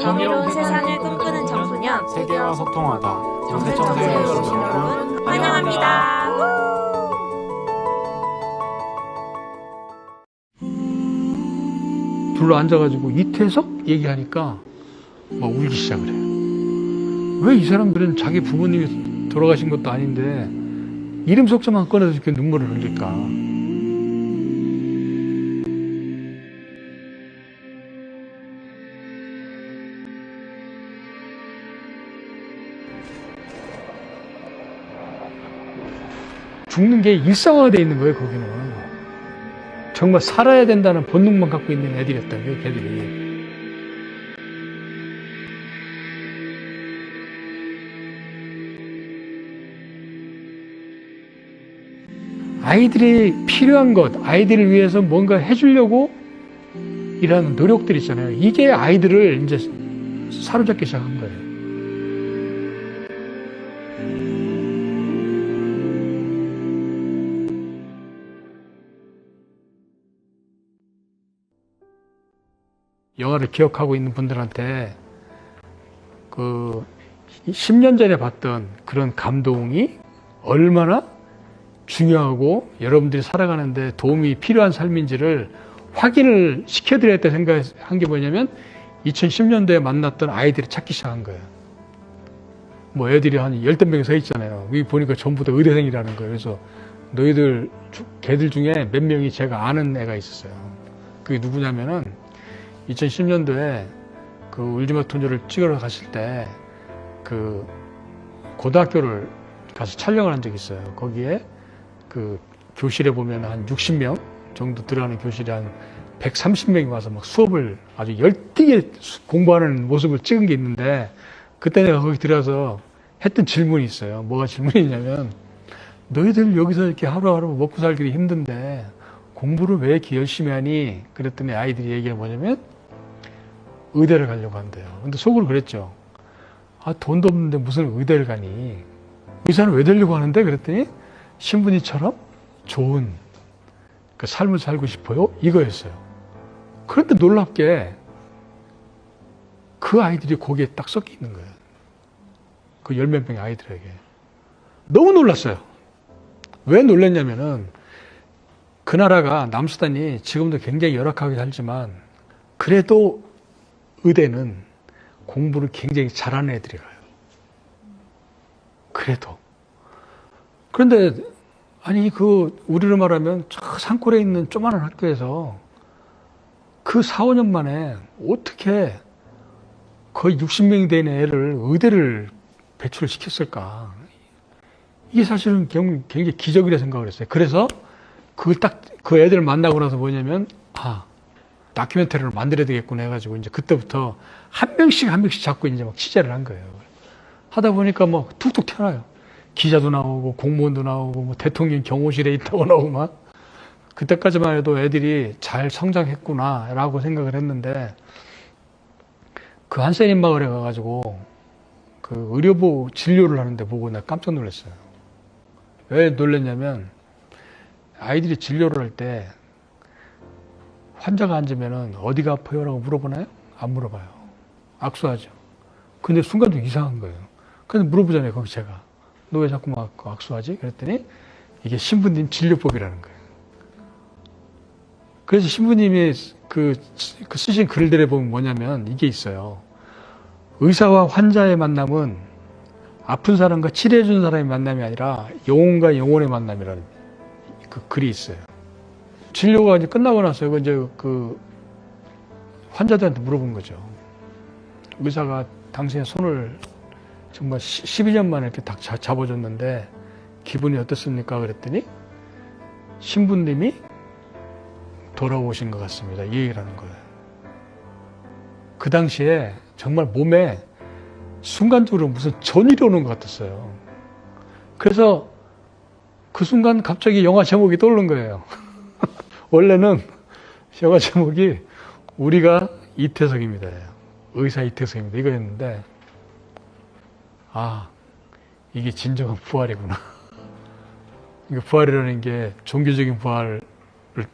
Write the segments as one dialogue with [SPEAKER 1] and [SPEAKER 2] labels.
[SPEAKER 1] 정의로운 세상을 꿈꾸는 청소년
[SPEAKER 2] 세계와 소통하다
[SPEAKER 1] 정세청소에 오신 여러분 환영합니다.
[SPEAKER 3] 둘러 앉아가지고 이태석 얘기하니까 막 울기 시작을 해요. 왜 이 사람들은 자기 부모님이 돌아가신 것도 아닌데 이름 석자만 꺼내서 이렇게 눈물을 흘릴까? 죽는 게 일상화되어 있는 거예요, 거기는. 정말 살아야 된다는 본능만 갖고 있는 애들이었던 거예요, 걔들이. 아이들이 필요한 것, 아이들을 위해서 뭔가 해주려고 일하는 노력들 있잖아요. 이게 아이들을 이제 사로잡기 시작한 거예요. 영화를 기억하고 있는 분들한테 그 10년 전에 봤던 그런 감동이 얼마나 중요하고 여러분들이 살아가는데 도움이 필요한 삶인지를 확인을 시켜드려야겠다 생각한 게 뭐냐면 2010년도에 만났던 아이들이 찾기 시작한 거예요. 뭐 애들이 한 10명이 서 있잖아요. 여기 보니까 전부 다 의대생이라는 거예요. 그래서 너희들 걔들 중에 몇 명이 제가 아는 애가 있었어요. 그게 누구냐면은 2010년도에 그 울지마토녀를 찍으러 갔을 때 그 고등학교를 가서 촬영을 한 적이 있어요. 거기에 그 교실에 보면 한 60명 정도 들어가는 교실에 한 130명이 와서 막 수업을 아주 열띠게 공부하는 모습을 찍은 게 있는데 그때 내가 거기 들어가서 했던 질문이 있어요. 뭐가 질문이냐면 너희들 여기서 이렇게 하루하루 먹고 살기 힘든데 공부를 왜 이렇게 열심히 하니? 그랬더니 아이들이 얘기가 뭐냐면 의대를 가려고 한대요. 근데 속으로 그랬죠. 아, 돈도 없는데 무슨 의대를 가니? 의사는 왜 되려고 하는데? 그랬더니 신부님처럼 좋은 그 삶을 살고 싶어요? 이거였어요. 그런데 놀랍게 그 아이들이 거기에 딱 섞여 있는 거예요. 그 열 몇 명의 아이들에게. 너무 놀랐어요. 왜 놀랐냐면은 그 나라가 남수단이 지금도 굉장히 열악하게 살지만 그래도 의대는 공부를 굉장히 잘하는 애들이 가요. 그래도. 그런데 아니 그 우리로 말하면 저 산골에 있는 조그마한 학교에서 그 4, 5년 만에 어떻게 거의 60명이 되는 애를 의대를 배출을 시켰을까? 이게 사실은 굉장히 기적이라 생각을 했어요. 그래서 그 애들을 만나고 나서 뭐냐면, 다큐멘터리를 만들어야 되겠구나 해가지고, 이제 그때부터 한 명씩 잡고 이제 막 취재를 한 거예요. 하다 보니까 뭐 툭툭 튀어나와요. 기자도 나오고, 공무원도 나오고, 뭐 대통령 경호실에 있다고 나오고 막. 그때까지만 해도 애들이 잘 성장했구나, 라고 생각을 했는데, 그 한센인 마을에 가가지고, 그 의료보 진료를 하는데 보고 내가 깜짝 놀랐어요. 왜 놀랐냐면, 아이들이 진료를 할 때 환자가 앉으면은 어디가 아파요? 라고 물어보나요? 안 물어봐요. 악수하죠. 근데 순간 좀 이상한 거예요. 근데 물어보잖아요, 거기 제가. 너 왜 자꾸 막 악수하지? 그랬더니 이게 신부님 진료법이라는 거예요. 그래서 신부님이 그 쓰신 글들에 보면 뭐냐면 이게 있어요. 의사와 환자의 만남은 아픈 사람과 치료해주는 사람의 만남이 아니라 영혼과 영혼의 만남이라는 그 글이 있어요. 진료가 이제 끝나고 나서 이제 그 환자들한테 물어본 거죠. 의사가 당신의 손을 정말 12년 만에 이렇게 딱 잡아줬는데 기분이 어떻습니까? 그랬더니 신부님이 돌아오신 것 같습니다. 이 얘기를 하는 거예요. 그 당시에 정말 몸에 순간적으로 무슨 전율이 오는 것 같았어요. 그래서 그 순간 갑자기 영화 제목이 떠오른 거예요. 원래는 영화 제목이 우리가 이태석입니다. 의사 이태석입니다. 이거였는데 이게 진정한 부활이구나. 부활이라는 게 종교적인 부활을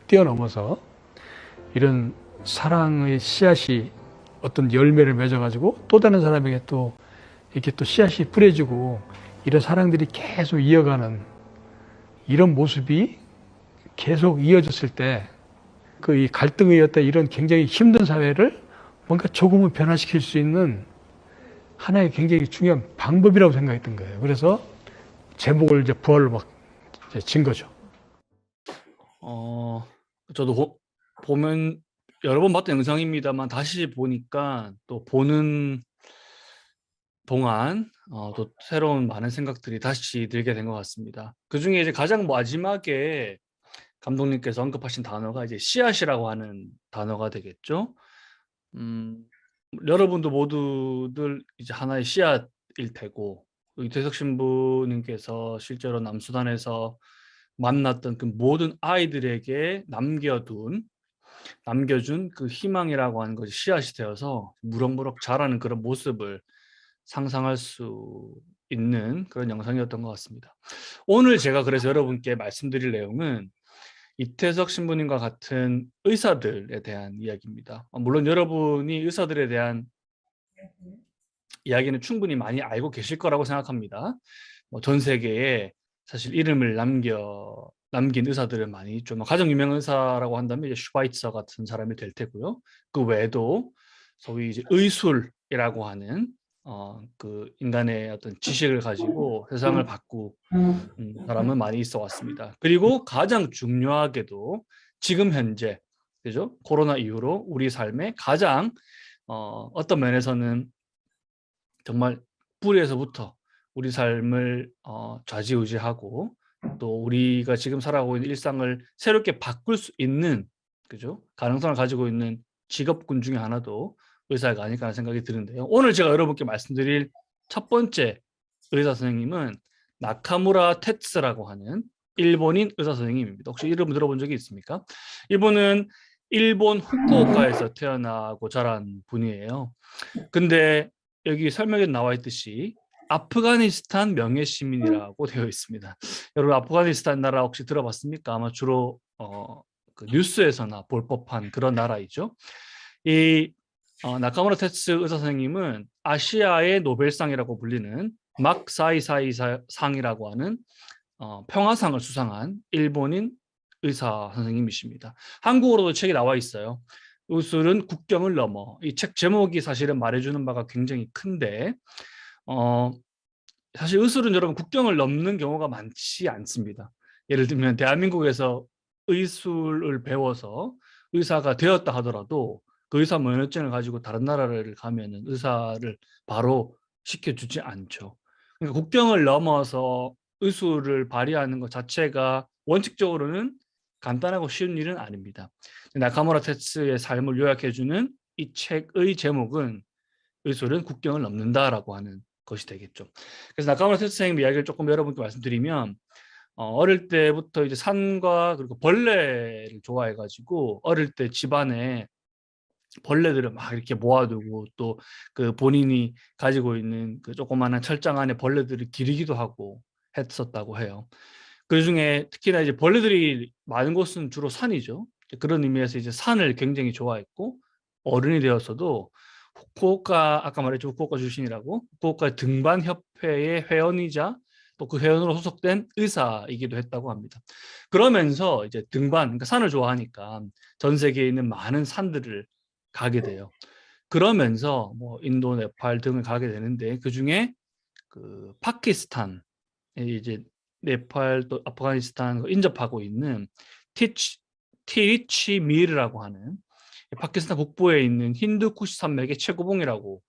[SPEAKER 3] 뛰어넘어서 이런 사랑의 씨앗이 어떤 열매를 맺어가지고 또 다른 사람에게 또 이렇게 또 씨앗이 뿌려지고 이런 사랑들이 계속 이어가는 이런 모습이 계속 이어졌을 때 그 이 갈등이었다 이런 굉장히 힘든 사회를 뭔가 조금은 변화시킬 수 있는 하나의 굉장히 중요한 방법이라고 생각했던 거예요. 그래서 제목을 이제 부활로 막 이제 진 거죠.
[SPEAKER 2] 저도 보면 여러 번 봤던 영상입니다만 다시 보니까 또 보는 동안 또 새로운 많은 생각들이 다시 들게 된 것 같습니다. 그 중에 이제 가장 마지막에 감독님께서 언급하신 단어가 이제 씨앗이라고 하는 단어가 되겠죠. 여러분도 모두들 이제 하나의 씨앗일 테고, 이태석 신부님께서 실제로 남수단에서 만났던 그 모든 아이들에게 남겨준 그 희망이라고 하는 것이 씨앗이 되어서 무럭무럭 자라는 그런 모습을 상상할 수 있는 그런 영상이었던 것 같습니다. 오늘 제가 그래서 여러분께 말씀드릴 내용은 이태석 신부님과 같은 의사들에 대한 이야기입니다. 물론 여러분이 의사들에 대한 이야기는 충분히 많이 알고 계실 거라고 생각합니다. 전 세계에 사실 이름을 남긴 의사들은 많이 있죠. 가장 유명한 의사라고 한다면 이제 슈바이처 같은 사람이 될 테고요. 그 외에도 소위 이제 의술이라고 하는 그 인간의 어떤 지식을 가지고 세상을 바꾸는 사람은 많이 있어 왔습니다. 그리고 가장 중요하게도 지금 현재, 그죠? 코로나 이후로 우리 삶에 가장 어떤 면에서는 정말 뿌리에서부터 우리 삶을 좌지우지하고 또 우리가 지금 살아가고 있는 일상을 새롭게 바꿀 수 있는, 그죠? 가능성을 가지고 있는 직업군 중에 하나도 의사가 아닐까 하는 생각이 드는데요. 오늘 제가 여러분께 말씀드릴 첫 번째 의사 선생님은 나카무라 테츠라고 하는 일본인 의사 선생님입니다. 혹시 이름 들어본 적이 있습니까? 이분은 일본 후쿠오카에서 태어나고 자란 분이에요. 근데 여기 설명에 나와 있듯이 아프가니스탄 명예 시민이라고 되어 있습니다. 여러분 아프가니스탄 나라 혹시 들어봤습니까? 아마 주로 그 뉴스에서나 볼 법한 그런 나라이죠. 이 나카무라 테츠 의사 선생님은 아시아의 노벨상이라고 불리는 막사이사이 상이라고 하는 평화상을 수상한 일본인 의사 선생님이십니다. 한국어로도 책이 나와 있어요. 의술은 국경을 넘어. 이 책 제목이 사실은 말해주는 바가 굉장히 큰데 사실 의술은 여러분 국경을 넘는 경우가 많지 않습니다. 예를 들면 대한민국에서 의술을 배워서 의사가 되었다 하더라도 그 의사 면허증을 가지고 다른 나라를 가면은 의사를 바로 시켜주지 않죠. 그러니까 국경을 넘어서 의술을 발휘하는 것 자체가 원칙적으로는 간단하고 쉬운 일은 아닙니다. 나카무라 테츠의 삶을 요약해주는 이 책의 제목은 의술은 국경을 넘는다라고 하는 것이 되겠죠. 그래서 나카무라 테츠 선생님 이야기를 조금 여러분께 말씀드리면 어릴 때부터 이제 산과 그리고 벌레를 좋아해가지고 어릴 때 집안에 벌레들을 막 이렇게 모아두고 또 그 본인이 가지고 있는 그 조그마한 철장 안에 벌레들을 기르기도 하고 했었다고 해요. 그 중에 특히나 이제 벌레들이 많은 곳은 주로 산이죠. 그런 의미에서 이제 산을 굉장히 좋아했고 어른이 되어서도 후쿠오카, 아까 말했죠, 후쿠오카 출신이라고, 후쿠오카 등반협회의 회원이자 또 그 회원으로 소속된 의사이기도 했다고 합니다. 그러면서 이제 그러니까 산을 좋아하니까 전 세계에 있는 많은 산들을 가게 돼요. 그러면서 뭐 인도, 네팔 등을 가게 되는데 그 중에 그 파키스탄, 이제 네팔 또 아프가니스탄 인접하고 있는 티리치미르라고 하는 파키스탄 북부에 있는 힌두쿠시 산맥의 최고봉이라고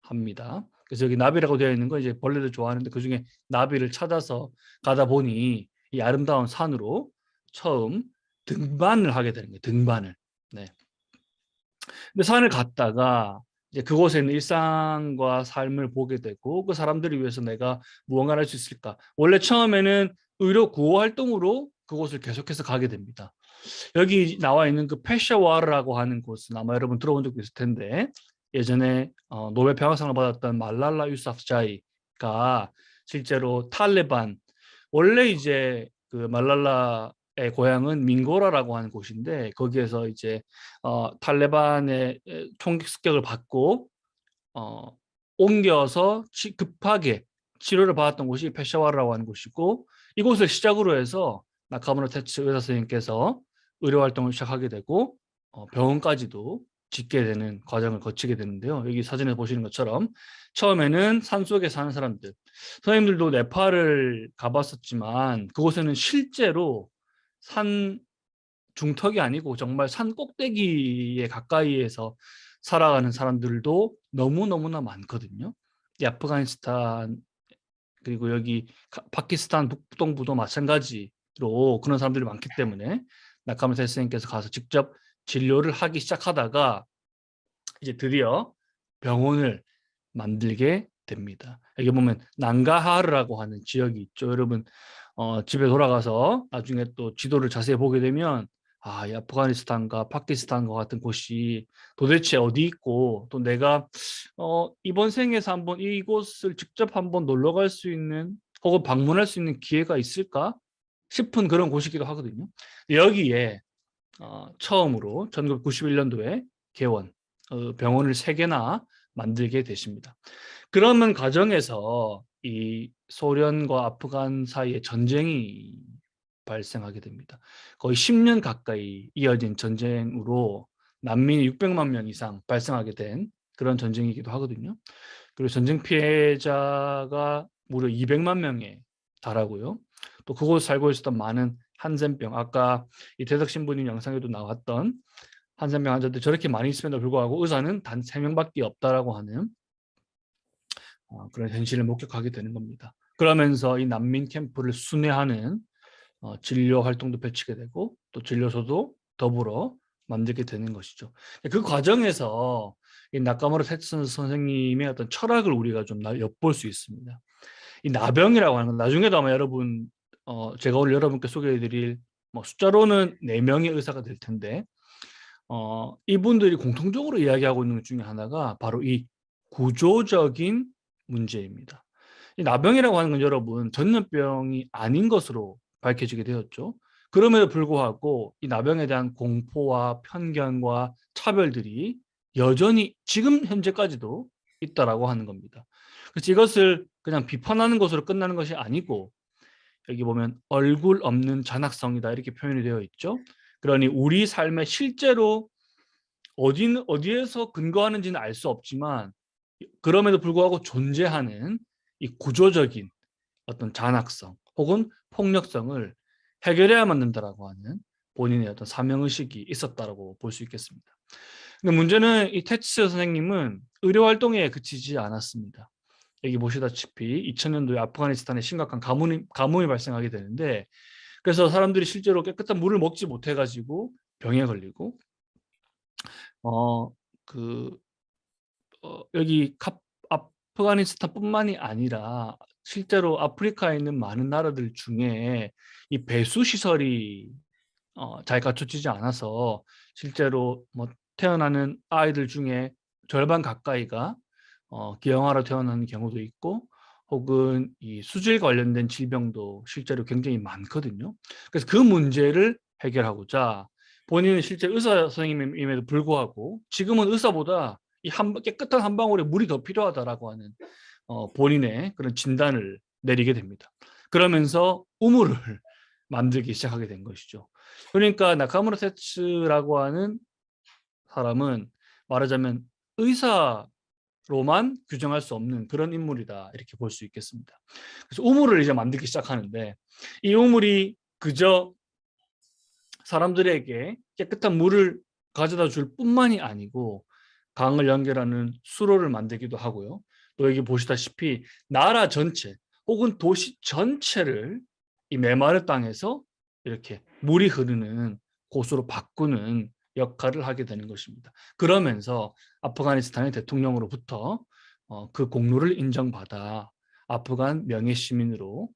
[SPEAKER 2] 합니다. 그래서 여기 나비라고 되어 있는 건 이제 벌레들 좋아하는데 그 중에 나비를 찾아서 가다 보니 이 아름다운 산으로 처음 등반을 하게 되는 거예요. 등반을. 네. 근데 산을 갔다가 이제 그곳에 있는 일상과 삶을 보게 되고 그 사람들을 위해서 내가 무언가를 할 수 있을까? 원래 처음에는 의료 구호 활동으로 그곳을 계속해서 가게 됩니다. 여기 나와 있는 그 페샤와르라고 하는 곳은 아마 여러분 들어본 적도 있을 텐데 예전에 노벨 평화상을 받았던 말랄라 유사프자이가 실제로 탈레반, 원래 이제 그 말랄라 고향은 민고라라고 하는 곳인데 거기에서 이제 탈레반의 총격 습격을 받고 옮겨서 급하게 치료를 받았던 곳이 페샤와르라고 하는 곳이고 이곳을 시작으로 해서 나카무라 테츠 의사 선생님께서 의료 활동을 시작하게 되고 병원까지도 짓게 되는 과정을 거치게 되는데요. 여기 사진에 보시는 것처럼 처음에는 산속에 사는 사람들, 선생님들도 네팔을 가봤었지만 그곳에는 실제로 산 중턱이 아니고 정말 산 꼭대기에 가까이에서 살아가는 사람들도 너무너무나 많거든요. 이 아프가니스탄 그리고 여기 파키스탄 북동부도 마찬가지로 그런 사람들이 많기 때문에 나카무라 선생님께서 가서 직접 진료를 하기 시작하다가 이제 드디어 병원을 만들게 됩니다. 여기 보면 난가하르라고 하는 지역이 있죠. 여러분 집에 돌아가서 나중에 또 지도를 자세히 보게 되면 이 아프가니스탄과 파키스탄과 같은 곳이 도대체 어디 있고 또 내가 이번 생에서 한번 이곳을 직접 한번 놀러 갈 수 있는 혹은 방문할 수 있는 기회가 있을까 싶은 그런 곳이기도 하거든요. 여기에 처음으로 1991년도에 개원 병원을 3개나 만들게 되십니다. 그러면 과정에서 이 소련과 아프간 사이에 전쟁이 발생하게 됩니다. 거의 10년 가까이 이어진 전쟁으로 난민이 600만 명 이상 발생하게 된 그런 전쟁이기도 하거든요. 그리고 전쟁 피해자가 무려 200만 명에 달하고요. 또 그곳 살고 있었던 많은 한센병, 아까 이 대석 신부님 영상에도 나왔던 한센병 환자들 저렇게 많이 있음에도 불구하고 의사는 단 3명밖에 없다라고 하는 그런 현실을 목격하게 되는 겁니다. 그러면서 이 난민 캠프를 순회하는 진료 활동도 펼치게 되고 또 진료소도 더불어 만들게 되는 것이죠. 그 과정에서 이 나카무라 테츠 선생님의 어떤 철학을 우리가 좀 엿볼 수 있습니다. 이 나병이라고 하는 건 나중에도 아마 여러분 제가 오늘 여러분께 소개해드릴 숫자로는 4명의 의사가 될 텐데 이분들이 공통적으로 이야기하고 있는 것 중에 하나가 바로 이 구조적인 문제입니다. 이 나병이라고 하는 건 여러분 전염병이 아닌 것으로 밝혀지게 되었죠. 그럼에도 불구하고 이 나병에 대한 공포와 편견과 차별들이 여전히 지금 현재까지도 있다라고 하는 겁니다. 그래서 이것을 그냥 비판하는 것으로 끝나는 것이 아니고 여기 보면 얼굴 없는 잔악성이다 이렇게 표현이 되어 있죠. 그러니 우리 삶에 실제로 어디에서 근거하는지는 알 수 없지만 그럼에도 불구하고 존재하는 이 구조적인 어떤 잔악성 혹은 폭력성을 해결해야만 된다라고 하는 본인의 어떤 사명의식이 있었다라고 볼 수 있겠습니다. 근데 문제는 이 테츠 선생님은 의료 활동에 그치지 않았습니다. 여기 보시다시피 2000년도에 아프가니스탄에 심각한 가뭄이 발생하게 되는데 그래서 사람들이 실제로 깨끗한 물을 먹지 못해가지고 병에 걸리고 여기 아프가니스탄뿐만이 아니라 실제로 아프리카에 있는 많은 나라들 중에 이 배수 시설이 잘 갖춰지지 않아서 실제로 태어나는 아이들 중에 절반 가까이가 기형아로 태어나는 경우도 있고 혹은 이 수질 관련된 질병도 실제로 굉장히 많거든요. 그래서 그 문제를 해결하고자 본인은 실제 의사 선생님임에도 불구하고 지금은 의사보다 이 깨끗한 한 방울에 물이 더 필요하다라고 하는 본인의 그런 진단을 내리게 됩니다. 그러면서 우물을 만들기 시작하게 된 것이죠. 그러니까 나카무라 테츠라고 하는 사람은 말하자면 의사로만 규정할 수 없는 그런 인물이다 이렇게 볼 수 있겠습니다. 그래서 우물을 이제 만들기 시작하는데 이 우물이 그저 사람들에게 깨끗한 물을 가져다 줄 뿐만이 아니고 강을 연결하는 수로를 만들기도 하고요. 또 여기 보시다시피 나라 전체 혹은 도시 전체를 이 메마른 땅에서 이렇게 물이 흐르는 곳으로 바꾸는 역할을 하게 되는 것입니다. 그러면서 아프가니스탄의 대통령으로부터 그 공로를 인정받아 아프간 명예 시민으로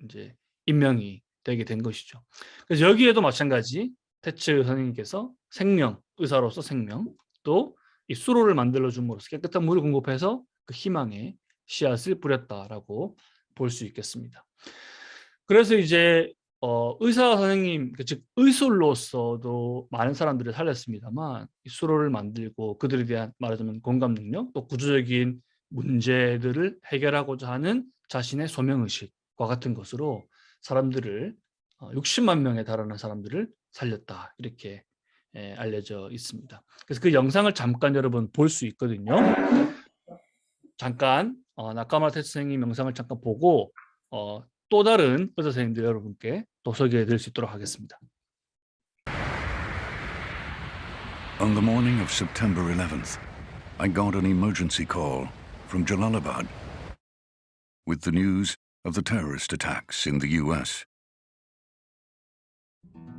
[SPEAKER 2] 이제 임명이 되게 된 것이죠. 그래서 여기에도 마찬가지 테츠 선생님께서 생명, 의사로서 생명, 또 이 수로를 만들어 줌으로써 깨끗한 물을 공급해서 그 희망의 씨앗을 뿌렸다라고 볼 수 있겠습니다. 그래서 이제 의사 선생님, 즉 의술로서도 많은 사람들을 살렸습니다만 이 수로를 만들고 그들에 대한 말하자면 공감 능력, 또 구조적인 문제들을 해결하고자 하는 자신의 소명의식과 같은 것으로 사람들을 60만 명에 달하는 사람들을 살렸다 이렇게 알려져 있습니다. 그래서 그 영상을 잠깐 여러분 볼 수 있거든요. 잠깐 나카무라 테츠 선생님 영상을 잠깐 보고 또 다른 의사 선생님들 여러분께 또 소개해 드릴 수 있도록 하겠습니다.
[SPEAKER 4] On the morning of September 11th, I got an emergency call from Jalalabad with the news of the terrorist attacks in the U.S.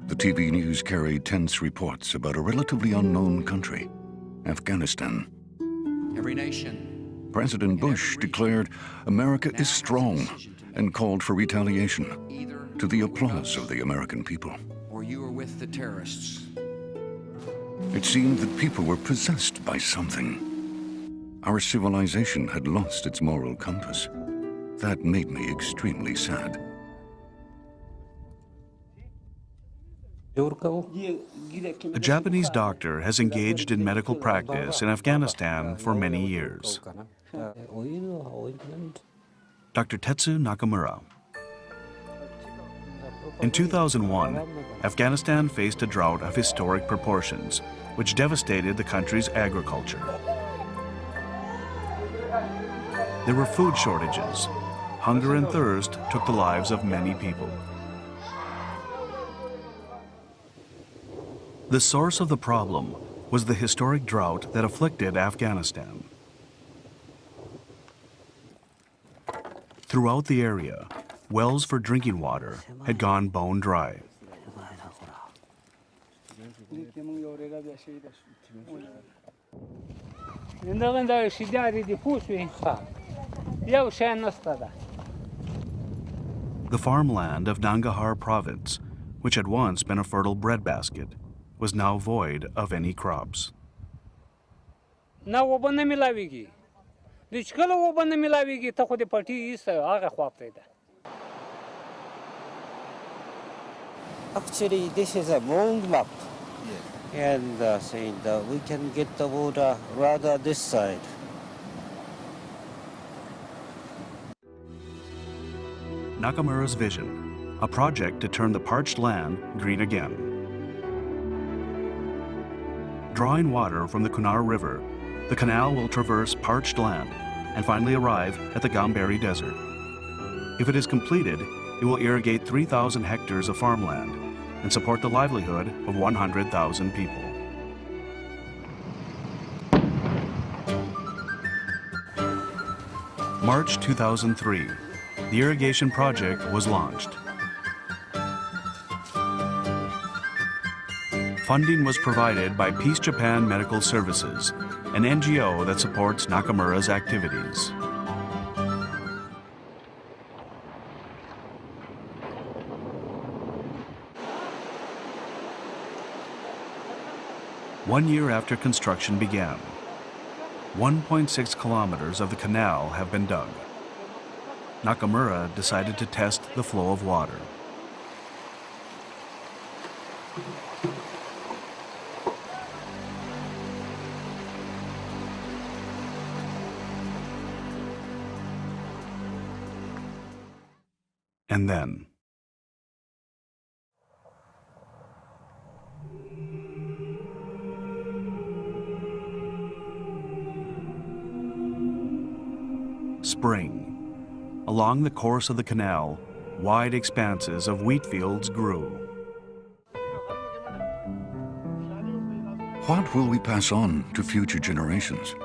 [SPEAKER 4] The TV news carried tense reports about a relatively unknown country, Afghanistan.
[SPEAKER 5] Every nation.
[SPEAKER 4] President Bush declared America is strong and called for retaliation, to the applause of the American people.
[SPEAKER 5] Or you were with the terrorists.
[SPEAKER 4] It seemed that people were possessed by something. Our civilization had lost its moral compass. That made me extremely sad.
[SPEAKER 6] A Japanese doctor has engaged in medical practice in Afghanistan for many years. Dr. Tetsu Nakamura. In 2001, Afghanistan faced a drought of historic proportions, which devastated the country's agriculture. There were food shortages. Hunger and thirst took the lives of many people. The source of the problem was the historic drought that afflicted Afghanistan. Throughout the area, wells for drinking water had gone bone dry. The farmland of Nangarhar province, which had once been a fertile breadbasket, was now void of any crops.
[SPEAKER 7] Actually, this is a wrong map. And saying that we can get the water rather this side.
[SPEAKER 6] Nakamura's vision, a project to turn the parched land green again. Drawing water from the Kunar River, the canal will traverse parched land and finally arrive at the Gambari Desert. If it is completed, it will irrigate 3,000 hectares of farmland and support the livelihood of 100,000 people. March 2003, the irrigation project was launched. Funding was provided by Peace Japan Medical Services, an NGO that supports Nakamura's activities. One year after construction began, 1.6 kilometers of the canal have been dug. Nakamura decided to test the flow of water. And then, spring. Along the course of the canal, wide expanses of wheat fields grew.
[SPEAKER 4] What will we pass on to future generations?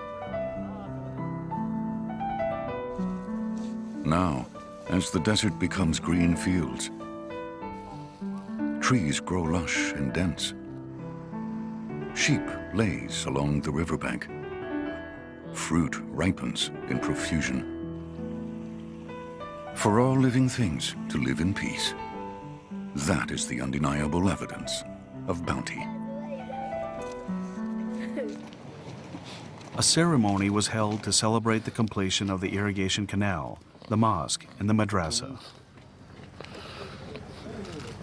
[SPEAKER 4] Now, as the desert becomes green fields, trees grow lush and dense. Sheep laze along the riverbank. Fruit ripens in profusion. For all living things to live in peace. That is the undeniable evidence of bounty.
[SPEAKER 6] A ceremony was held to celebrate the completion of the irrigation canal, the mosque, and the madrasa.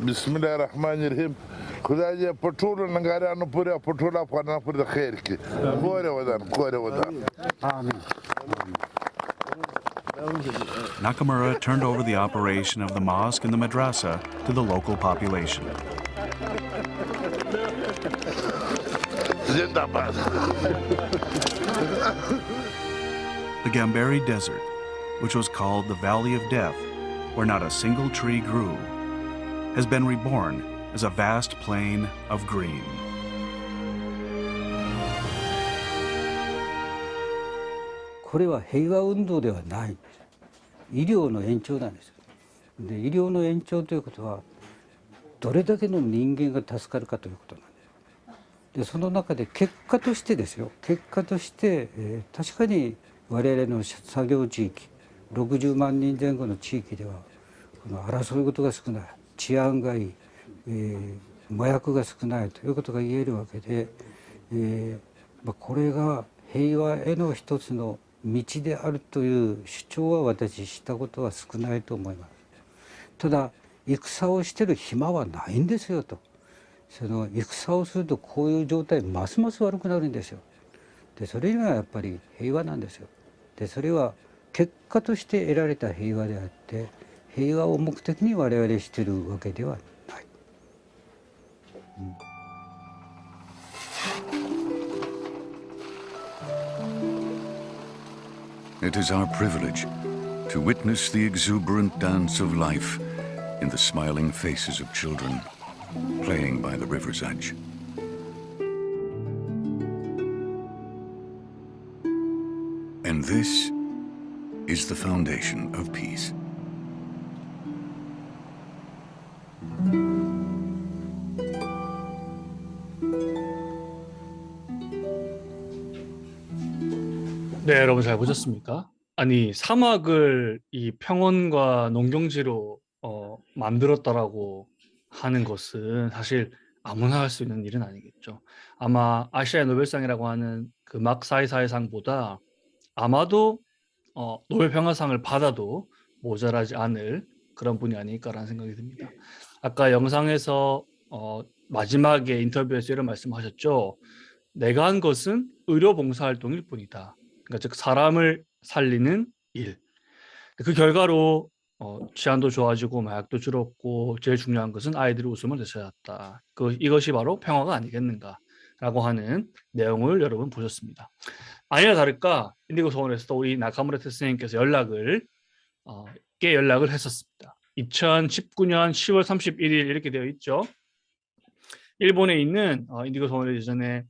[SPEAKER 8] Bismillahirrahmanirrahim. Kudaje patulu nangara no pura patula pana pura khair ki. Kore wadan.
[SPEAKER 7] Amen.
[SPEAKER 6] Nakamura turned over the operation of the mosque and the madrasa to the local population.
[SPEAKER 8] Zindabad.
[SPEAKER 6] The Gambari Desert, which was called the Valley of Death, where not a single tree grew, has been reborn as a vast plain of green.
[SPEAKER 7] This is not a peaceful movement. 医療の延長なんですよ。で、医療の延長ということはどれだけの人間が助かるかということなんですよ。で、その中で結果としてですよ。結果として、確かに我々の作業地域60万人前後の地域ではこの争い事が少ない、治安がいい、麻薬が少ないということが言えるわけで、これが平和への一つの道であるという主張は私したことは少ないと思います。ただ戦をしてる暇はないんですよと。その戦をするとこういう状態ますます悪くなるんですよ。でそれにはやっぱり平和なんですよ。でそれは結果として得られた平和であって平和を目的に我々してるわけではない。
[SPEAKER 4] It is our privilege to witness the exuberant dance of life in the smiling faces of children playing by the river's edge. And this is the foundation of peace.
[SPEAKER 2] 네, 여러분 잘 보셨습니까? 아니, 사막을 이 평원과 농경지로 만들었다라고 하는 것은 사실 아무나 할 수 있는 일은 아니겠죠. 아마 아시아의 노벨상이라고 하는 그 막사이사이상보다 아마도 노벨 평화상을 받아도 모자라지 않을 그런 분이 아닐까라는 생각이 듭니다. 아까 영상에서 마지막에 인터뷰에서 이런 말씀하셨죠. 내가 한 것은 의료 봉사활동일 뿐이다. 그러니까 즉 사람을 살리는 일. 그 결과로 치안도 좋아지고 마약도 줄었고 제일 중요한 것은 아이들이 웃음을 되찾았다. 이것이 바로 평화가 아니겠는가라고 하는 내용을 여러분 보셨습니다. 아니나 다를까 인디고 소원에서도 우리 나카무라 선생님께서 연락을 했었습니다. 2019년 10월 31일 이렇게 되어 있죠. 일본에 있는 인디고 소원을 예전에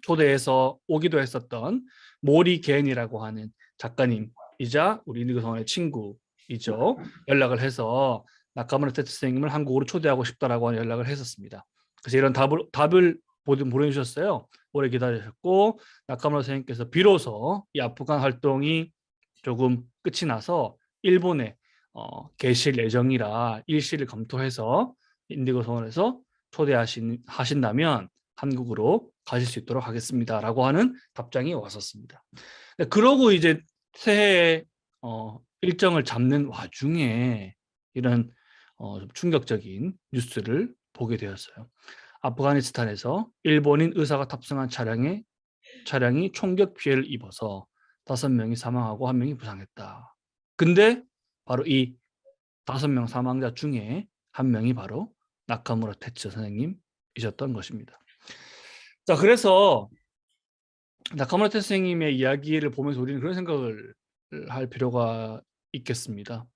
[SPEAKER 2] 초대해서 오기도 했었던 모리 겐이라고 하는 작가님이자 우리 인디고 소원의 친구이죠. 연락을 해서 나카무라 테츠 선생님을 한국으로 초대하고 싶다라고 하는 연락을 했었습니다. 그래서 이런 답을 보내주셨어요. 오래 기다리셨고 나카무라 선생님께서 비로소 이 아프간 활동이 조금 끝이 나서 일본에 계실 예정이라 일시를 검토해서 인디고 소원에서 초대하신다면 한국으로 가실 수 있도록 하겠습니다라고 하는 답장이 왔었습니다. 그러고 이제 새해에 일정을 잡는 와중에 이런 좀 충격적인 뉴스를 보게 되었어요. 아프가니스탄에서 일본인 의사가 탑승한 차량이 총격 피해를 입어서 5명이 사망하고 1명이 부상했다. 근데 바로 이 5명 사망자 중에 1명이 바로 나카무라 테츠 선생님이셨던 것입니다. 자, 그래서 나카무라 테츠 선생님의 이야기를 보면서 우리는 그런 생각을 할 필요가 있겠습니다.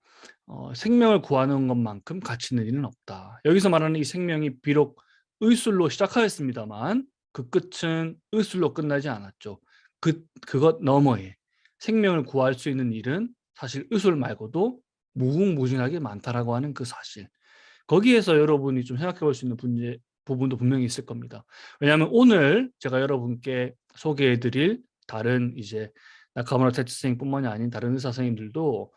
[SPEAKER 2] 생명을 구하는 것만큼 가치 있는 일은 없다. 여기서 말하는 이 생명이 비록 의술로 시작하였습니다만 그 끝은 의술로 끝나지 않았죠. 그것 너머에 생명을 구할 수 있는 일은 사실 의술 말고도 무궁무진하게 많다라고 하는 그 사실. 거기에서 여러분이 좀 생각해 볼 수 있는 부분도 분명히 있을 겁니다. 왜냐하면 오늘 제가 여러분께 소개해 드릴 다른 이제 나카무라 테츠 선생님뿐만이 아닌 다른 의사 선생님들도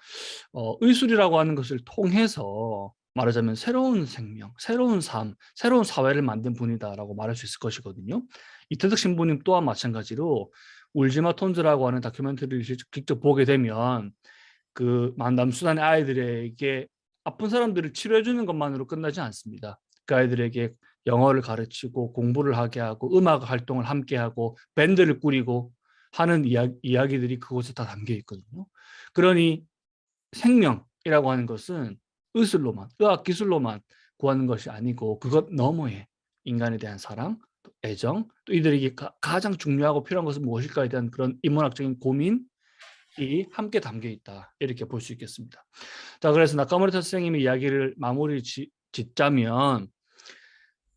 [SPEAKER 2] 의술이라고 하는 것을 통해서 말하자면 새로운 생명, 새로운 삶, 새로운 사회를 만든 분이다라고 말할 수 있을 것이거든요. 이태석 신부님 또한 마찬가지로 울지마 톤즈라고 하는 다큐멘터리를 직접 보게 되면 그 남수단의 아이들에게 아픈 사람들을 치료해 주는 것만으로 끝나지 않습니다. 그 아이들에게 영어를 가르치고 공부를 하게 하고 음악 활동을 함께 하고 밴드를 꾸리고 하는 이야기들이 그곳에 다 담겨 있거든요. 그러니 생명이라고 하는 것은 의술로만, 의학 기술로만 구하는 것이 아니고 그것 너머에 인간에 대한 사랑, 또 애정, 또 이들에게 가장 중요하고 필요한 것은 무엇일까에 대한 그런 인문학적인 고민이 함께 담겨 있다. 이렇게 볼 수 있겠습니다. 자, 그래서 나카모토 선생님의 이야기를 마무리 짓자면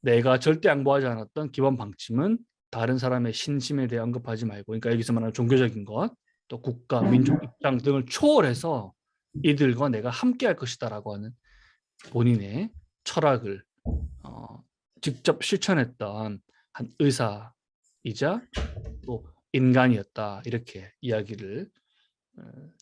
[SPEAKER 2] 내가 절대 양보하지 않았던 기본 방침은 다른 사람의 신심에 대해 언급하지 말고, 그러니까 여기서 말하는 종교적인 것, 또 국가, 민족 입장 등을 초월해서 이들과 내가 함께 할 것이다라고 하는 본인의 철학을 직접 실천했던 한 의사이자 또 인간이었다. 이렇게 이야기를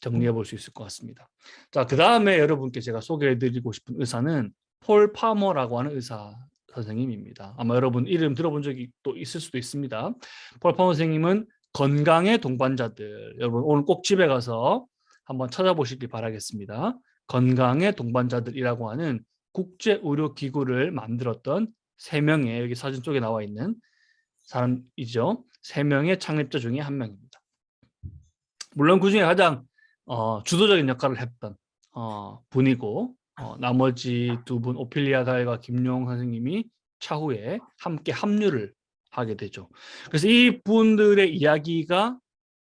[SPEAKER 2] 정리해 볼 수 있을 것 같습니다. 자, 그 다음에 여러분께 제가 소개해드리고 싶은 의사는 폴 파머라고 하는 의사 선생님입니다. 아마 여러분 이름 들어본 적이 또 있을 수도 있습니다. 폴 파머 선생님은 건강의 동반자들, 여러분 오늘 꼭 집에 가서 한번 찾아보시기 바라겠습니다. 건강의 동반자들이라고 하는 국제의료기구를 만들었던 3명의, 여기 사진 쪽에 나와 있는 사람이죠. 3명의 창립자 중에 한 명입니다. 물론 그 중에 가장 주도적인 역할을 했던 분이고, 나머지 2분 오피리아 달과 김용 선생님이 차후에 함께 합류를 하게 되죠. 그래서 이 분들의 이야기가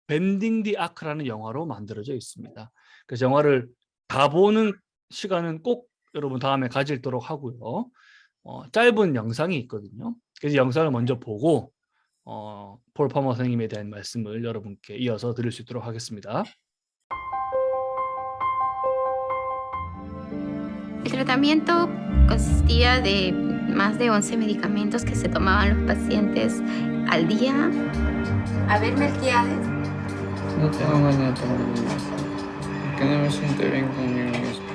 [SPEAKER 2] 벤딩 디 아크라는 영화로 만들어져 있습니다. 그래서 영화를 다 보는 시간은 꼭 여러분 다음에 가지도록 하고요. 짧은 영상이 있거든요. 그래서 영상을 먼저 보고 폴 파머 선생님에 대한 말씀을 여러분께 이어서 드릴 수 있도록 하겠습니다.
[SPEAKER 9] El tratamiento consistía de más de 11 medicamentos que se tomaban los pacientes al día. A ver, Melquiades.
[SPEAKER 10] No tengo ganas de tomar más, porque no me siento bien conmigo mismo.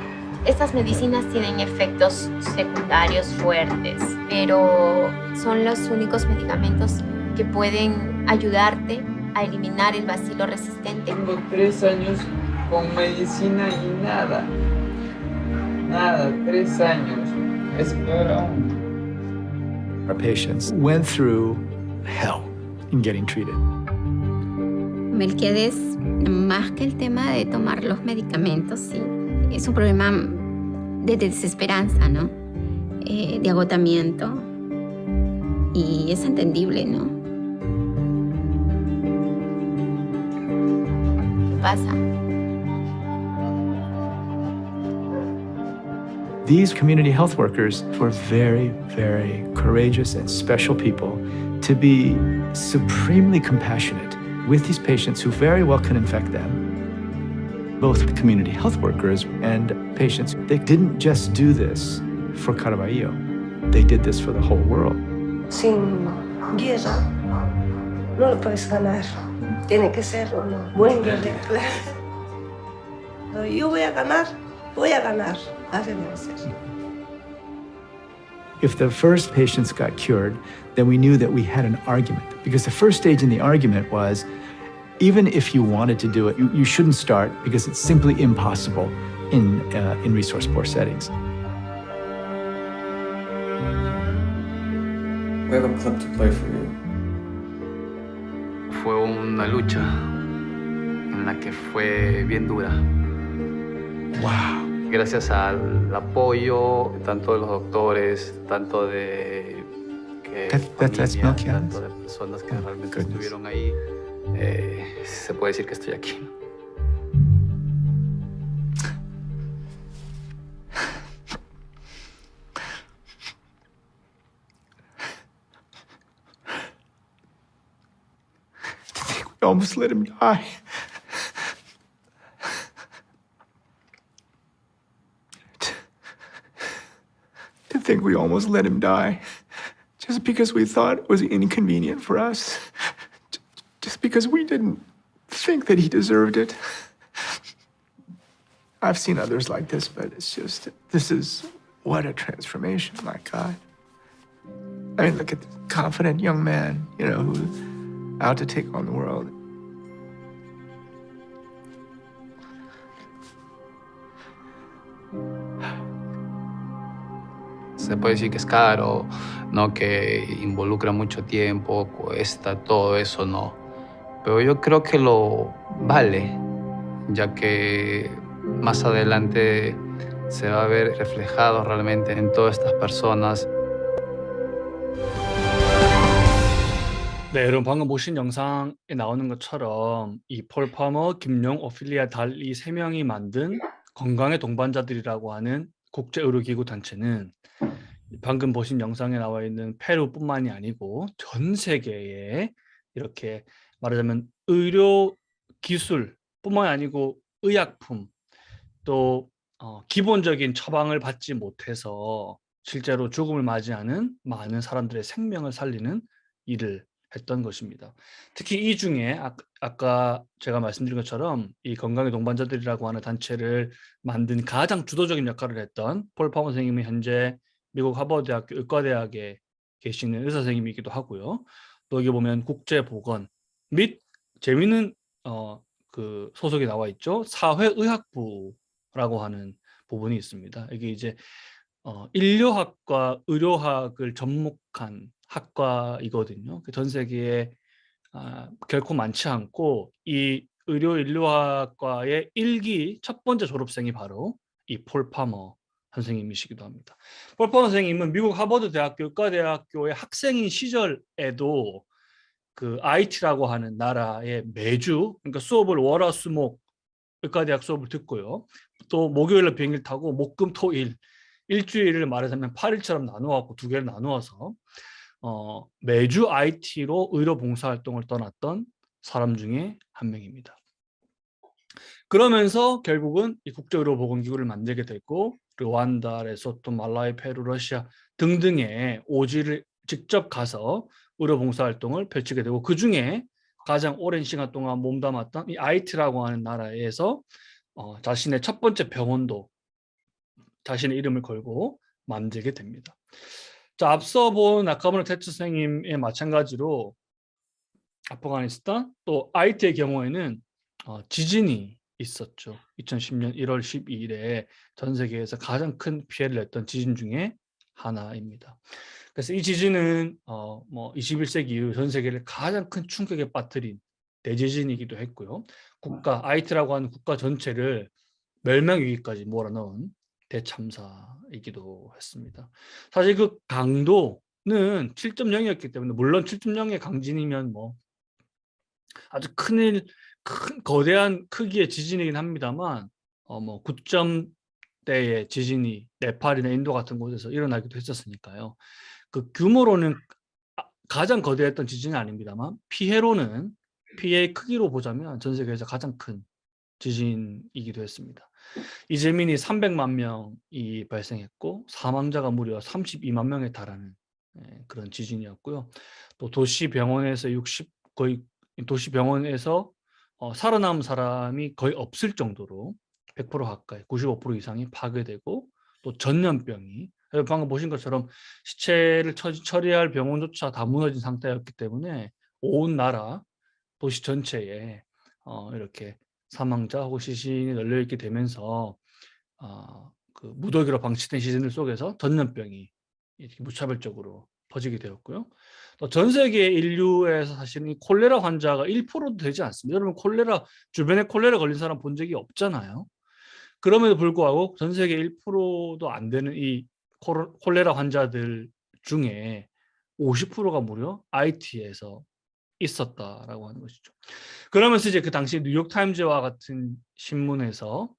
[SPEAKER 9] Estas medicinas tienen efectos secundarios fuertes, pero son los únicos medicamentos que pueden ayudarte a eliminar el bacilo resistente.
[SPEAKER 10] Tengo 3 años con medicina y nada. Nada, 3 años. Es peor aún.
[SPEAKER 11] Our patients went through hell in getting treated.
[SPEAKER 9] Melquiades, más que el tema de tomar los medicamentos, sí, es un problema de desesperanza, ¿no? De agotamiento. Y es entendible, ¿no? ¿Qué pasa?
[SPEAKER 11] These community health workers were very, very courageous and special people to be supremely compassionate with these patients who very well can infect them. Both the community health workers and patients, they didn't just do this for Caraballo. They did this for the whole world.
[SPEAKER 12] Sin guerra no lo puedes ganar. Tiene que ser un buen guerrero. Yo voy a ganar.
[SPEAKER 11] If the first patients got cured, then we knew that we had an argument. Because the first stage in the argument was, even if you wanted to do it, you shouldn't start because it's simply impossible in resource-poor settings.
[SPEAKER 10] We have a club to play for you.
[SPEAKER 13] Fue una lucha en la que fue bien dura.
[SPEAKER 11] Wow.
[SPEAKER 13] Gracias al apoyo tanto de los doctores, tanto de
[SPEAKER 11] That's
[SPEAKER 13] familia, tanto de personas que realmente estuvieron ahí, se puede decir que estoy aquí.
[SPEAKER 11] We almost let him die. To think we almost let him die just because we thought it was inconvenient for us, just because we didn't think that he deserved it. I've seen others like this, but it's just, this is, what a transformation, my God. I mean, look at this confident young man, you know, who's out to take on the world.
[SPEAKER 13] se puede decir que es caro, ¿no? Que involucra mucho tiempo, cuesta, todo eso, ¿no? Pero yo creo que lo vale, ya que más adelante se va a ver reflejado realmente en todas estas personas.
[SPEAKER 2] 네, 여러분 방금 보신 영상에 나오는 것처럼 이 폴 파머, 김용, 오피리아 달 이 세 명이 만든 건강의 동반자들이라고 하는 국제의료기구 단체는 방금 보신 영상에 나와 있는 페루뿐만이 아니고 전 세계에 이렇게 말하자면 의료 기술뿐만이 아니고 의약품 또 기본적인 처방을 받지 못해서 실제로 죽음을 맞이하는 많은 사람들의 생명을 살리는 일을 했던 것입니다. 특히 이 중에 아까 제가 말씀드린 것처럼 이 건강의 동반자들이라고 하는 단체를 만든 가장 주도적인 역할을 했던 폴 파머 선생님은 현재 미국 하버드대학교 의과대학에 계시는 의사 선생님이기도 하고요. 또 여기 보면 국제보건 및 재미있는 그 소속이 나와 있죠. 사회의학부라고 하는 부분이 있습니다. 이게 이제 인류학과 의료학을 접목한 학과이거든요. 전 세계에 결코 많지 않고 이 의료 인류학과의 1기 첫 번째 졸업생이 바로 이 폴 파머 선생님이시기도 합니다. 폴 파머 선생님은 미국 하버드 대학교 의과대학교의 학생인 시절에도 그 IT라고 하는 나라에 매주 그러니까 수업을 월화수목 의과대학 수업을 듣고요. 또 목요일에 비행기를 타고 목금토일 일주일을 말하자면 8일처럼 나누어갖고 두 개를 나누어서 매주 IT로 의료 봉사활동을 떠났던 사람 중에 한 명입니다. 그러면서 결국은 이 국제의료보건기구를 만들게 됐고 르완다, 레소토, 말라위, 페루, 러시아 등등의 오지를 직접 가서 의료 봉사활동을 펼치게 되고 그 중에 가장 오랜 시간 동안 몸담았던 이 IT라고 하는 나라에서 자신의 첫 번째 병원도 자신의 이름을 걸고 만들게 됩니다. 자, 앞서 본 아카무라 테츠 선생님의 마찬가지로 아프가니스탄 또 IT의 경우에는 지진이 있었죠. 2010년 1월 12일에 전 세계에서 가장 큰 피해를 냈던 지진 중에 하나입니다. 그래서 이 지진은 21세기 이후 전 세계를 가장 큰 충격에 빠뜨린 대지진이기도 했고요. IT라고 하는 국가 전체를 멸망 위기까지 몰아넣은 대참사이기도 했습니다. 사실 그 강도는 7.0이었기 때문에 물론 7.0의 강진이면 아주 큰 거대한 크기의 지진이긴 합니다만 9점대의 지진이 네팔이나 인도 같은 곳에서 일어나기도 했었으니까요. 그 규모로는 가장 거대했던 지진은 아닙니다만 피해의 크기로 보자면 전 세계에서 가장 큰 지진이기도 했습니다. 이 재민이 300만 명이 발생했고 사망자가 무려 32만 명에 달하는 그런 지진이었고요. 또 도시병원에서 도시병원에서 살아남은 사람이 거의 없을 정도로 100% 가까이 95% 이상이 파괴되고 또 전염병이 방금 보신 것처럼 시체를 처리할 병원조차 다 무너진 상태였기 때문에 온 나라 도시 전체에 이렇게 사망자 혹은 시신이 널려있게 되면서 그 무더기로 방치된 시신들 속에서 전염병이 이렇게 무차별적으로 퍼지게 되었고요. 또 전 세계 인류에서 사실은 이 콜레라 환자가 1%도 되지 않습니다. 여러분 주변에 콜레라 걸린 사람 본 적이 없잖아요. 그럼에도 불구하고 전 세계 1%도 안 되는 이 콜레라 환자들 중에 50%가 무려 IT에서 있었다라고 하는 것이죠. 그러면서 이제 그 당시 뉴욕타임즈와 같은 신문에서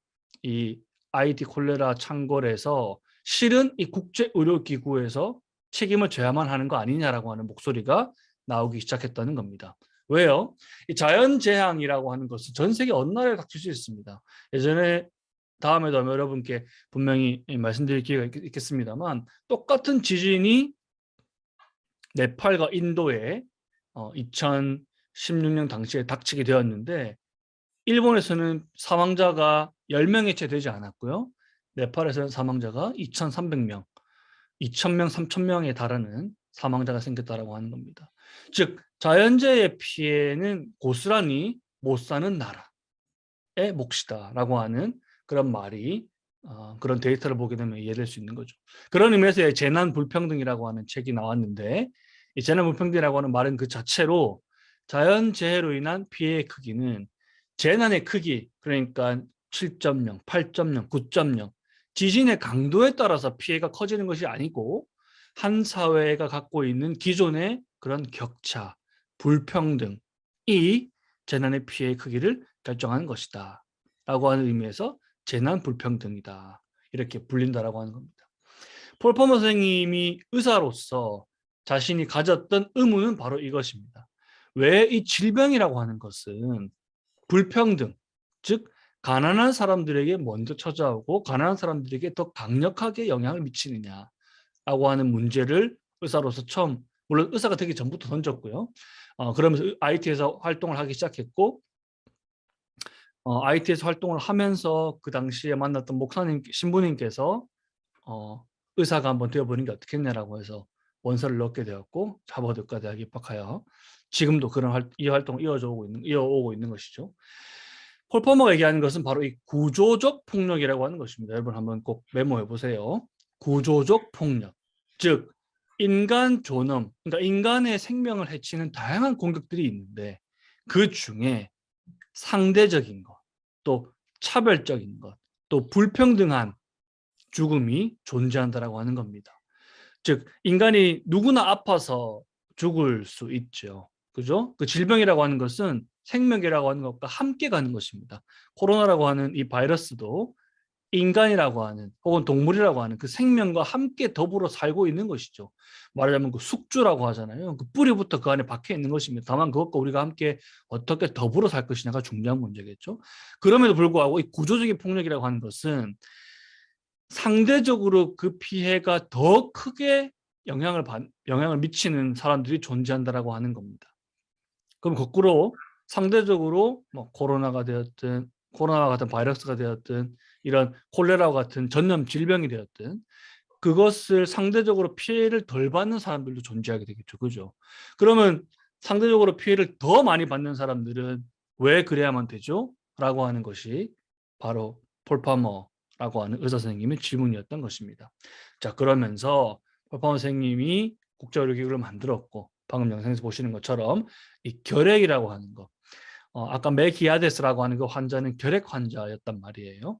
[SPEAKER 2] 이 IT 콜레라 창궐에서 실은 이 국제의료기구에서 책임을 져야만 하는 거 아니냐라고 하는 목소리가 나오기 시작했다는 겁니다. 왜요? 이 자연재앙이라고 하는 것은 전 세계 어느 나라에 닥칠 수 있습니다. 예전에 다음에도 여러분께 분명히 말씀드릴 기회가 있겠습니다만 똑같은 지진이 네팔과 인도에 2016년 당시에 닥치게 되었는데 일본에서는 사망자가 10명에 채 되지 않았고요. 네팔에서는 사망자가 2,300명, 2,000명, 3,000명에 달하는 사망자가 생겼다라고 하는 겁니다. 즉 자연재해의 피해는 고스란히 못 사는 나라의 몫이다라고 하는 그런 말이 그런 데이터를 보게 되면 이해될 수 있는 거죠. 그런 의미에서 재난 불평등이라고 하는 책이 나왔는데 이 재난 불평등이라고 하는 말은 그 자체로 자연재해로 인한 피해의 크기는 재난의 크기, 그러니까 7.0, 8.0, 9.0 지진의 강도에 따라서 피해가 커지는 것이 아니고 한 사회가 갖고 있는 기존의 그런 격차, 불평등이 재난의 피해의 크기를 결정하는 것이다 라고 하는 의미에서 재난 불평등이다 이렇게 불린다라고 하는 겁니다. 폴 포머 선생님이 의사로서 자신이 가졌던 의무는 바로 이것입니다. 왜 이 질병이라고 하는 것은 불평등, 즉 가난한 사람들에게 먼저 찾아오고 가난한 사람들에게 더 강력하게 영향을 미치느냐라고 하는 문제를 의사로서 처음, 물론 의사가 되기 전부터 던졌고요. 그러면서 IT에서 활동을 하기 시작했고 IT에서 활동을 하면서 그 당시에 만났던 목사님, 신부님께서 의사가 한번 되어보는 게 어떻겠냐라고 해서 원서를 넣게 되었고 하버드과 대학에 입학하여 지금도 그런 이 활동을 이어오고 있는 것이죠. 폴 포머가 얘기하는 것은 바로 이 구조적 폭력이라고 하는 것입니다. 여러분 한번 꼭 메모해 보세요. 구조적 폭력, 즉 인간 존엄, 그러니까 인간의 생명을 해치는 다양한 공격들이 있는데 그 중에 상대적인 것, 또 차별적인 것, 또 불평등한 죽음이 존재한다라고 하는 겁니다. 즉 인간이 누구나 아파서 죽을 수 있죠. 그죠? 그 질병이라고 하는 것은 생명이라고 하는 것과 함께 가는 것입니다. 코로나라고 하는 이 바이러스도 인간이라고 하는 혹은 동물이라고 하는 그 생명과 함께 더불어 살고 있는 것이죠. 말하자면 그 숙주라고 하잖아요. 그 뿌리부터 그 안에 박혀 있는 것입니다. 다만 그것과 우리가 함께 어떻게 더불어 살 것이냐가 중요한 문제겠죠. 그럼에도 불구하고 이 구조적인 폭력이라고 하는 것은 상대적으로 그 피해가 더 크게 영향을 미치는 사람들이 존재한다라고 하는 겁니다. 그럼 거꾸로 상대적으로 뭐 코로나가 되었든 코로나 같은 바이러스가 되었든 이런 콜레라와 같은 전염 질병이 되었든 그것을 상대적으로 피해를 덜 받는 사람들도 존재하게 되겠죠. 그죠? 그러면 상대적으로 피해를 더 많이 받는 사람들은 왜 그래야만 되죠? 라고 하는 것이 바로 폴 파머라고 하는 의사 선생님의 질문이었던 것입니다. 자, 그러면서 폴 파머 선생님이 국제의료기구를 만들었고 방금 영상에서 보시는 것처럼 이 결핵이라고 하는 거, 아까 메기아데스라고 하는 그 환자는 결핵 환자였단 말이에요.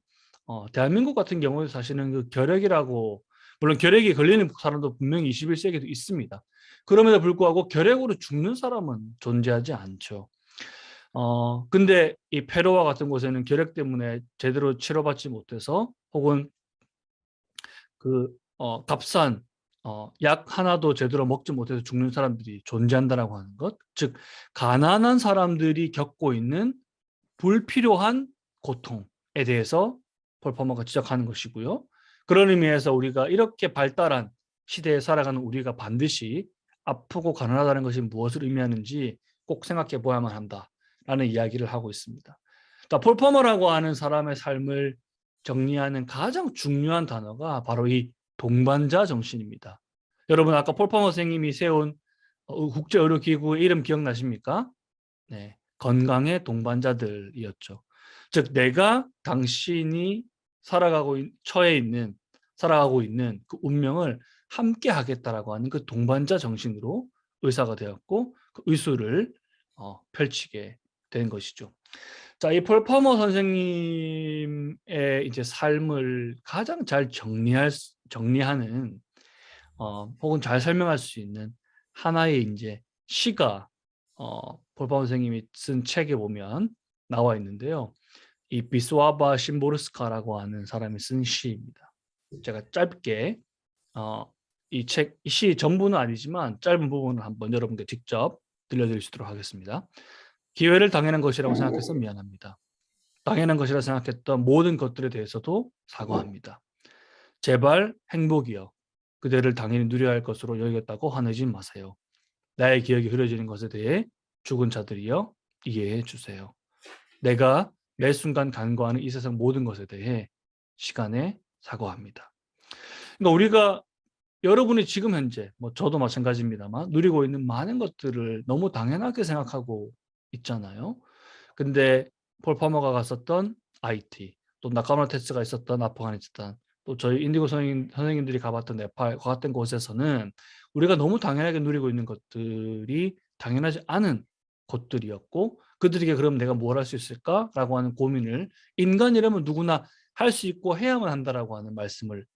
[SPEAKER 2] 대한민국 같은 경우에 사실은 그 결핵이라고, 물론 결핵이 걸리는 사람도 분명히 21세기에도 있습니다. 그럼에도 불구하고 결핵으로 죽는 사람은 존재하지 않죠. 근데 이 페루와 같은 곳에는 결핵 때문에 제대로 치료받지 못해서 혹은 그 값싼 약 하나도 제대로 먹지 못해서 죽는 사람들이 존재한다라고 하는 것, 즉 가난한 사람들이 겪고 있는 불필요한 고통에 대해서 폴 포머가 지적하는 것이고요. 그런 의미에서 우리가 이렇게 발달한 시대에 살아가는 우리가 반드시 아프고 가난하다는 것이 무엇을 의미하는지 꼭 생각해 보아야만 한다라는 이야기를 하고 있습니다. 그러니까 폴 포머라고 하는 사람의 삶을 정리하는 가장 중요한 단어가 바로 이 동반자 정신입니다. 여러분 아까 폴 포머 선생님이 세운 국제의료기구의 이름 기억나십니까? 네, 건강의 동반자들이었죠. 즉 내가 당신이 살아가고 있는 그 운명을 함께 하겠다라고 하는 그 동반자 정신으로 의사가 되었고 그 의술을 펼치게 된 것이죠. 자, 이 폴 포머 선생님의 이제 삶을 가장 잘 정리하는 혹은 잘 설명할 수 있는 하나의 이제 시가 폴 포머 선생님이 쓴 책에 보면 나와 있는데요. 이 비스와바 심보르스카라고 하는 사람이 쓴 시입니다. 제가 짧게 이 시 전부는 아니지만 짧은 부분을 한번 여러분께 직접 들려드릴 수 있도록 하겠습니다. 기회를 당연한 것이라고 생각해서 미안합니다. 당연한 것이라 생각했던 모든 것들에 대해서도 사과합니다. 제발 행복이여 그대를 당연히 누려야 할 것으로 여기겠다고 화내지 마세요. 나의 기억이 흐려지는 것에 대해 죽은 자들이여 이해해 주세요. 내가 매 순간 간과하는 이 세상 모든 것에 대해 시간에 사과합니다. 그러니까 우리가 여러분이 지금 현재 뭐 저도 마찬가지입니다만 누리고 있는 많은 것들을 너무 당연하게 생각하고 있잖아요. 근데 폴 포머가 갔었던 IT 또 나카무라 테츠가 있었던 아프가니스탄, 또 저희 인디고 선생님들이 가봤던 네팔, 같은 곳에서는 우리가 너무 당연하게 누리고 있는 것들이 당연하지 않은 것들이었고, 그들에게 그럼 내가 뭘 할 수 있을까라고 하는 고민을 인간이라면 누구나 할 수 있고 해야만 한다라고 하는 말씀을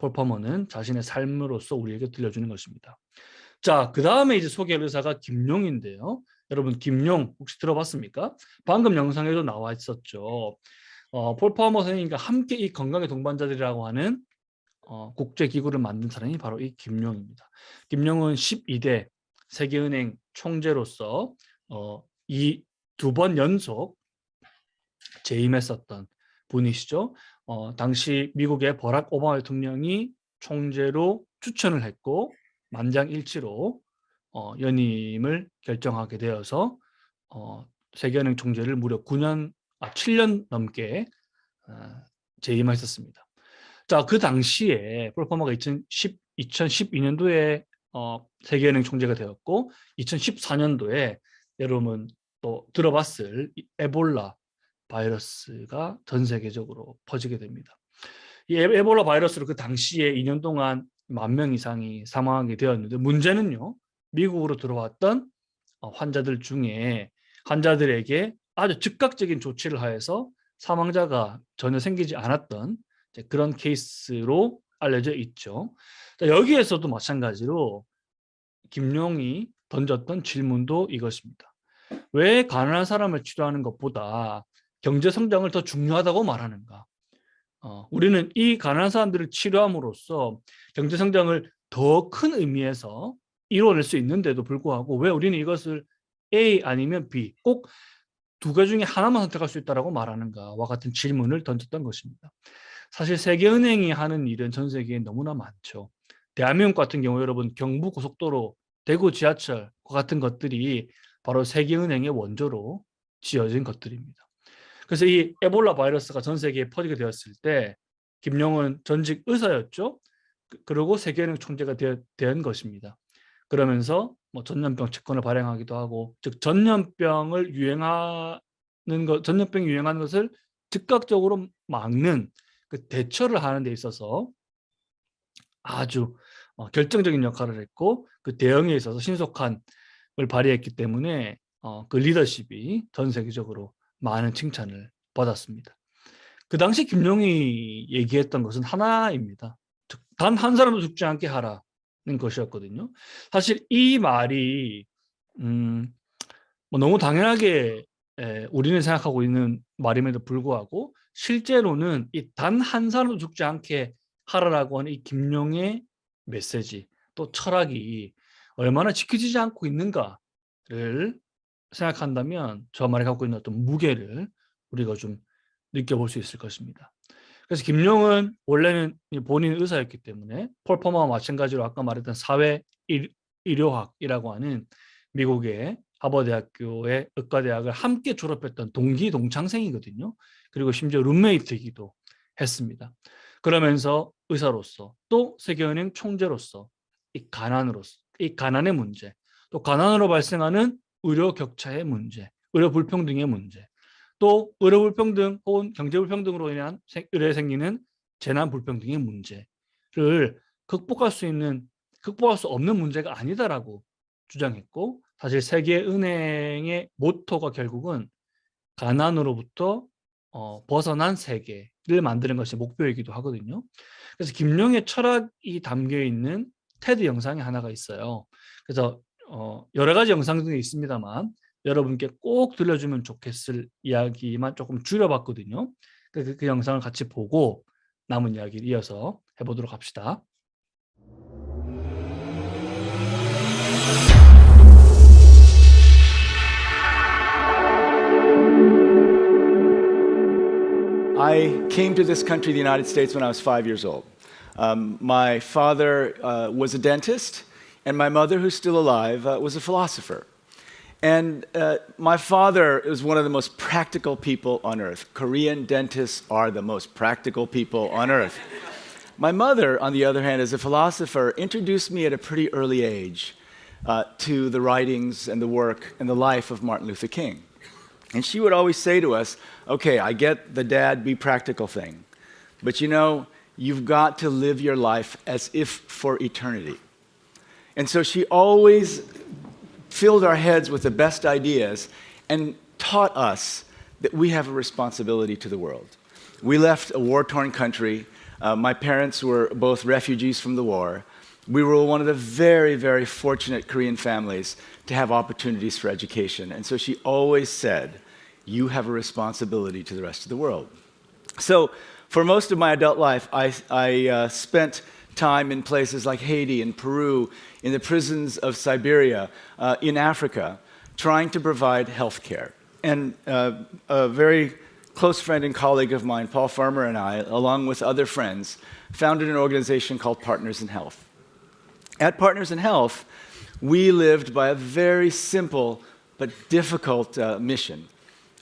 [SPEAKER 2] 폴 퍼머는 자신의 삶으로서 우리에게 들려주는 것입니다. 자, 그 다음에 이제 소개할 의사가 김용인데요. 여러분, 김용 혹시 들어봤습니까? 방금 영상에도 나와 있었죠. 폴 퍼머 선생님과 함께 이 건강의 동반자들이라고 하는 국제기구를 만든 사람이 바로 이 김용입니다. 김용은 12대 세계은행 총재로서 두 번 연속 재임했었던 분이시죠. 당시 미국의 버락 오바마 대통령이 총재로 추천을 했고 만장일치로 연임을 결정하게 되어서 세계은행 총재를 무려 7년 넘게 재임했었습니다. 자, 그 당시에 폴 퍼머가 2012년도에 세계은행 총재가 되었고 2014년도에 여러분 또 들어봤을 에볼라 바이러스가 전 세계적으로 퍼지게 됩니다. 이 에볼라 바이러스로 그 당시에 2년 동안 10,000명 이상이 사망하게 되었는데, 문제는요, 미국으로 들어왔던 환자들 중에 환자들에게 아주 즉각적인 조치를 하여서 사망자가 전혀 생기지 않았던 그런 케이스로 알려져 있죠. 여기에서도 마찬가지로 김용이 던졌던 질문도 이것입니다. 왜 가난한 사람을 치료하는 것보다 경제 성장을 더 중요하다고 말하는가? 우리는 이 가난한 사람들을 치료함으로써 경제 성장을 더 큰 의미에서 이루어낼 수 있는데도 불구하고 왜 우리는 이것을 A 아니면 B, 꼭 두 개 중에 하나만 선택할 수 있다고 말하는가와 같은 질문을 던졌던 것입니다. 사실 세계은행이 하는 일은 전 세계에 너무나 많죠. 대한민국 같은 경우 여러분 경부고속도로, 대구 지하철과 같은 것들이 바로 세계은행의 원조로 지어진 것들입니다. 그래서 이 에볼라 바이러스가 전 세계에 퍼지게 되었을 때 김용은 전직 의사였죠. 그리고 세계은행 총재가 된 것입니다. 그러면서 전염병 채권을 발행하기도 하고, 즉 전염병이 유행하는 것을 즉각적으로 막는 그 대처를 하는 데 있어서 아주 결정적인 역할을 했고, 그 대응에 있어서 신속함을 발휘했기 때문에 그 리더십이 전 세계적으로 많은 칭찬을 받았습니다. 그 당시 김용이 얘기했던 것은 하나입니다. 단 한 사람도 죽지 않게 하라는 것이었거든요. 사실 이 말이 너무 당연하게 우리는 생각하고 있는 말임에도 불구하고 실제로는 이 단 한 사람도 죽지 않게 하라라고 하는 이 김용의 메시지, 또 철학이 얼마나 지켜지지 않고 있는가를 생각한다면 저 말이 갖고 있는 어떤 무게를 우리가 좀 느껴볼 수 있을 것입니다. 그래서 김용은 원래는 본인 의사였기 때문에 폴 퍼머와 마찬가지로 아까 말했던 사회의료학이라고 하는 미국의 하버드대학교의 의과대학을 함께 졸업했던 동기 동창생이거든요. 그리고 심지어 룸메이트이기도 했습니다. 그러면서 의사로서 또 세계은행 총재로서 이 가난의 문제, 또 가난으로 발생하는 의료 격차의 문제, 의료 불평등의 문제, 또 의료 불평등 혹은 경제 불평등으로 인한 의료에 생기는 재난 불평등의 문제를 극복할 수 없는 문제가 아니다라고 주장했고, 사실 세계은행의 모토가 결국은 가난으로부터 벗어난 세계를 만드는 것이 목표이기도 하거든요. 그래서 김용의 철학이 담겨 있는 테드 영상이 하나가 있어요. 그래서 여러 가지 영상 중에 있습니다만 여러분께 꼭 들려주면 좋겠을 이야기만 조금 줄여봤거든요. 그 영상을 같이 보고 남은 이야기를 이어서 해보도록 합시다.
[SPEAKER 14] I came to this country, the United States, when I was 5 years old. My father was a dentist, and my mother, who's still alive, was a philosopher. And my father is one of the most practical people on earth. Korean dentists are the most practical people on earth. My mother, on the other hand, as a philosopher, introduced me at a pretty early age to the writings and the work and the life of Martin Luther King. And she would always say to us, okay, I get the dad, be practical thing, but you know, you've got to live your life as if for eternity. And so she always filled our heads with the best ideas and taught us that we have a responsibility to the world. We left a war-torn country. My parents were both refugees from the war. We were one of the very, very fortunate Korean families to have opportunities for education. And so she always said, you have a responsibility to the rest of the world. So for most of my adult life, I spent time in places like Haiti and Peru, in the prisons of Siberia, in Africa, trying to provide health care. And a very close friend and colleague of mine, Paul Farmer, and I, along with other friends, founded an organization called Partners in Health. At Partners in Health, we lived by a very simple but difficult mission.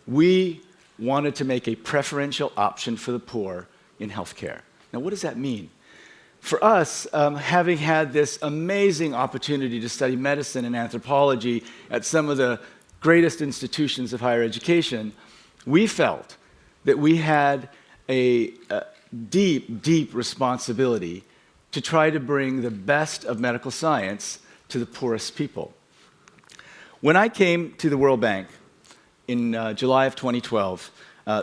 [SPEAKER 14] We wanted to make a preferential option for the poor in healthcare. Now, what does that mean? For us, having had this amazing opportunity to study medicine and anthropology at some of the greatest institutions of higher education, we felt that we had a deep, deep responsibility to try to bring the best of medical science to the poorest people. When I came to the World Bank in July of 2012,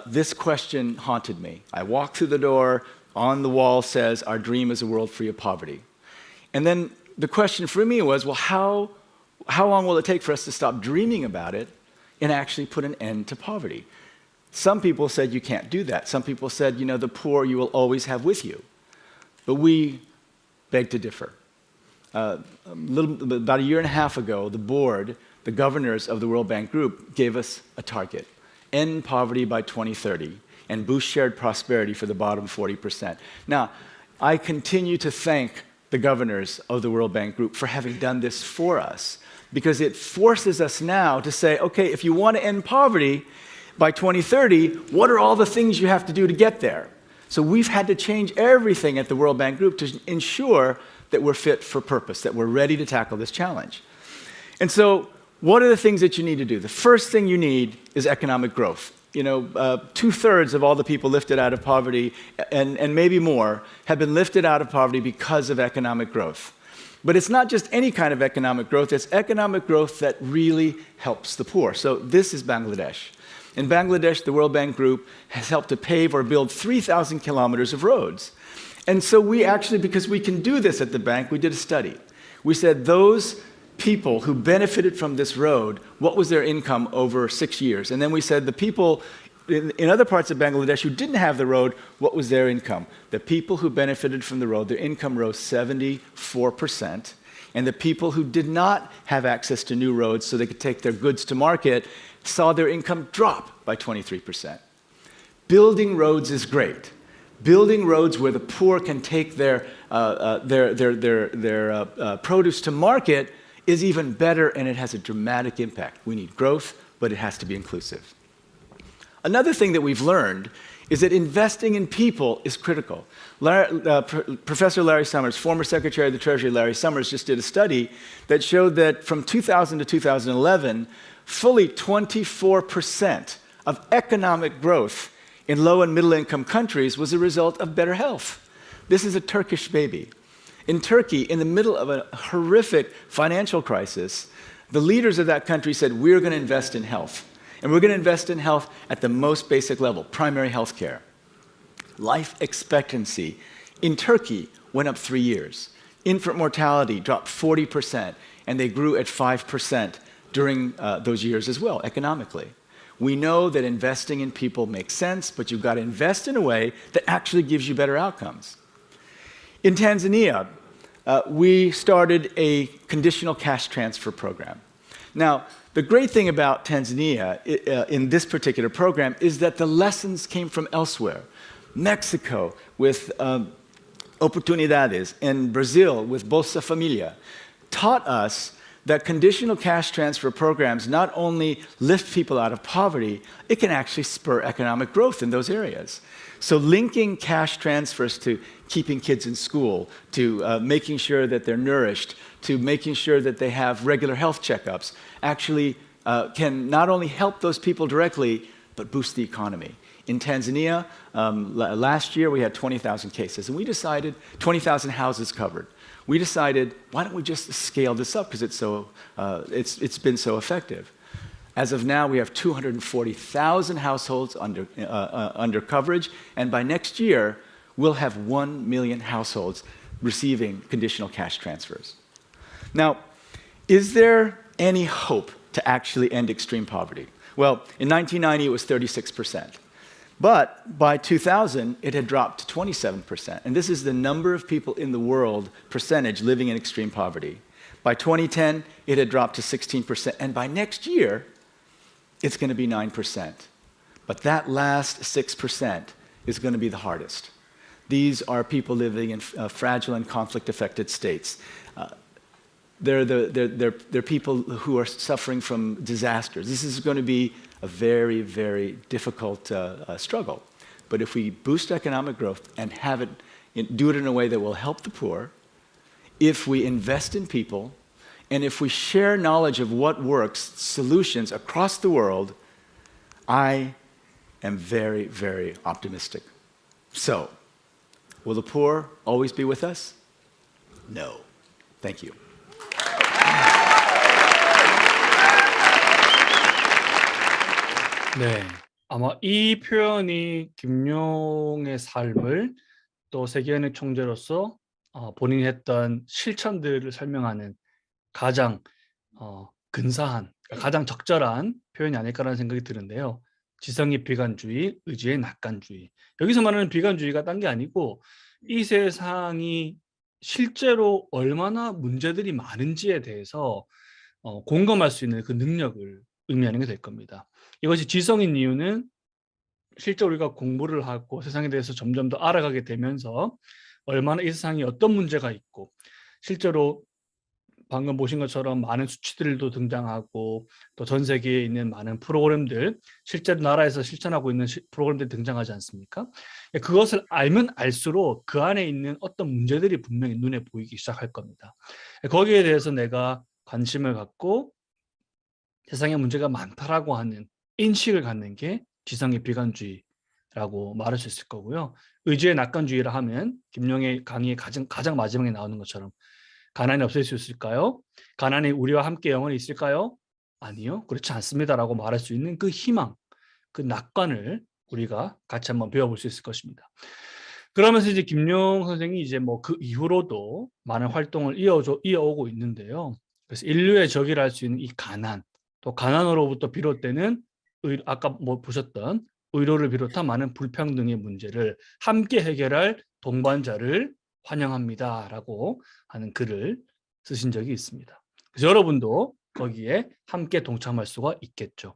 [SPEAKER 14] this question haunted me. I walked through the door, on the wall says, our dream is a world free of poverty. And then the question for me was, well, how long will it take for us to stop dreaming about it and actually put an end to poverty? Some people said you can't do that. Some people said, you know, the poor you will always have with you. But we beg to differ. About a year and a half ago, the board, the governors of the World Bank Group, gave us a target: end poverty by 2030 and boost shared prosperity for the bottom 40%. Now, I continue to thank the governors of the World Bank Group for having done this for us, because it forces us now to say, okay, if you want to end poverty by 2030, what are all the things you have to do to get there? So we've had to change everything at the World Bank Group to ensure that we're fit for purpose, that we're ready to tackle this challenge. And so what are the things that you need to do? The first thing you need is economic growth. You know, 2/3 of all the people lifted out of poverty, and maybe more, have been lifted out of poverty because of economic growth. But it's not just any kind of economic growth, it's economic growth that really helps the poor. So this is Bangladesh. In Bangladesh, the World Bank Group has helped to pave or build 3,000 kilometers of roads. And so we actually, because we can do this at the bank, we did a study. We said those people who benefited from this road, what was their income over 6 years? And then we said the people in other parts of Bangladesh who didn't have the road, what was their income? The people who benefited from the road, their income rose 74%. And the people who did not have access to new roads so they could take their goods to market saw their income drop by 23%. Building roads is great. Building roads where the poor can take their produce to market is even better, and it has a dramatic impact. We need growth, but it has to be inclusive. Another thing that we've learned is that investing in people is critical. Professor Larry Summers, former Secretary of the Treasury Larry Summers, just did a study that showed that from 2000 to 2011, fully 24% of economic growth in low and middle income countries was a result of better health. This is a Turkish baby. In Turkey, in the middle of a horrific financial crisis, the leaders of that country said, we're going to invest in health. And we're going to invest in health at the most basic level, primary health care. Life expectancy in Turkey went up 3 years. Infant mortality dropped 40%, and they grew at 5% during those years as well, economically. We know that investing in people makes sense, but you've got to invest in a way that actually gives you better outcomes. In Tanzania, we started a conditional cash transfer program. Now, the great thing about Tanzania in this particular program is that the lessons came from elsewhere. Mexico with Oportunidades and Brazil with Bolsa Familia taught us that conditional cash transfer programs not only lift people out of poverty, it can actually spur economic growth in those areas. So linking cash transfers to keeping kids in school, to making sure that they're nourished, to making sure that they have regular health checkups, actually can not only help those people directly, but boost the economy. In Tanzania, last year we had 20,000 cases, and we decided 20,000 houses covered. We decided, why don't we just scale this up because it's been so effective. As of now, we have 240,000 households under coverage, and by next year, we'll have 1 million households receiving conditional cash transfers. Now, is there any hope to actually end extreme poverty? Well, in 1990, it was 36%. But by 2000, it had dropped to 27%. And this is the number of people in the world, percentage, living in extreme poverty. By 2010, it had dropped to 16%. And by next year, it's going to be 9%. But that last 6% is going to be the hardest. These are people living in fragile and conflict-affected states. They're people who are suffering from disasters. This is going to be a very, very difficult struggle. But if we boost economic growth and do it in a way that will help the poor, if we invest in people, and if we share knowledge of what works, solutions across the world, I am very, very optimistic. So, will the poor always be with us? No. Thank you.
[SPEAKER 2] 네, 아마 이 표현이 김용의 삶을 또 세계은행 총재로서 본인이 했던 실천들을 설명하는 가장 근사한, 가장 적절한 표현이 아닐까라는 생각이 드는데요. 지성의 비관주의, 의지의 낙관주의. 여기서 말하는 비관주의가 딴 게 아니고 이 세상이 실제로 얼마나 문제들이 많은지에 대해서 공감할 수 있는 그 능력을 의미하는 게 될 겁니다. 이것이 지성인 이유는 실제 우리가 공부를 하고 세상에 대해서 점점 더 알아가게 되면서 얼마나 이 세상에 어떤 문제가 있고 실제로 방금 보신 것처럼 많은 수치들도 등장하고 또 전 세계에 있는 많은 프로그램들, 실제로 나라에서 실천하고 있는 프로그램들이 등장하지 않습니까? 그것을 알면 알수록 그 안에 있는 어떤 문제들이 분명히 눈에 보이기 시작할 겁니다. 거기에 대해서 내가 관심을 갖고 세상에 문제가 많다라고 하는 인식을 갖는 게 지성의 비관주의라고 말할 수 있을 거고요. 의지의 낙관주의라 하면 김용의 강의의 가장 마지막에 나오는 것처럼 가난이 없을 수 있을까요? 가난이 우리와 함께 영원히 있을까요? 아니요, 그렇지 않습니다라고 말할 수 있는 그 희망, 그 낙관을 우리가 같이 한번 배워볼 수 있을 것입니다. 그러면서 이제 김용 선생이 이제 뭐 그 이후로도 많은 활동을 이어오고 있는데요. 그래서 인류의 적이라 할 수 있는 이 가난, 또 가난으로부터 비롯되는 아까 뭐 보셨던 의료를 비롯한 많은 불평등의 문제를 함께 해결할 동반자를 환영합니다라고 하는 글을 쓰신 적이 있습니다. 그래서 여러분도 거기에 함께 동참할 수가 있겠죠.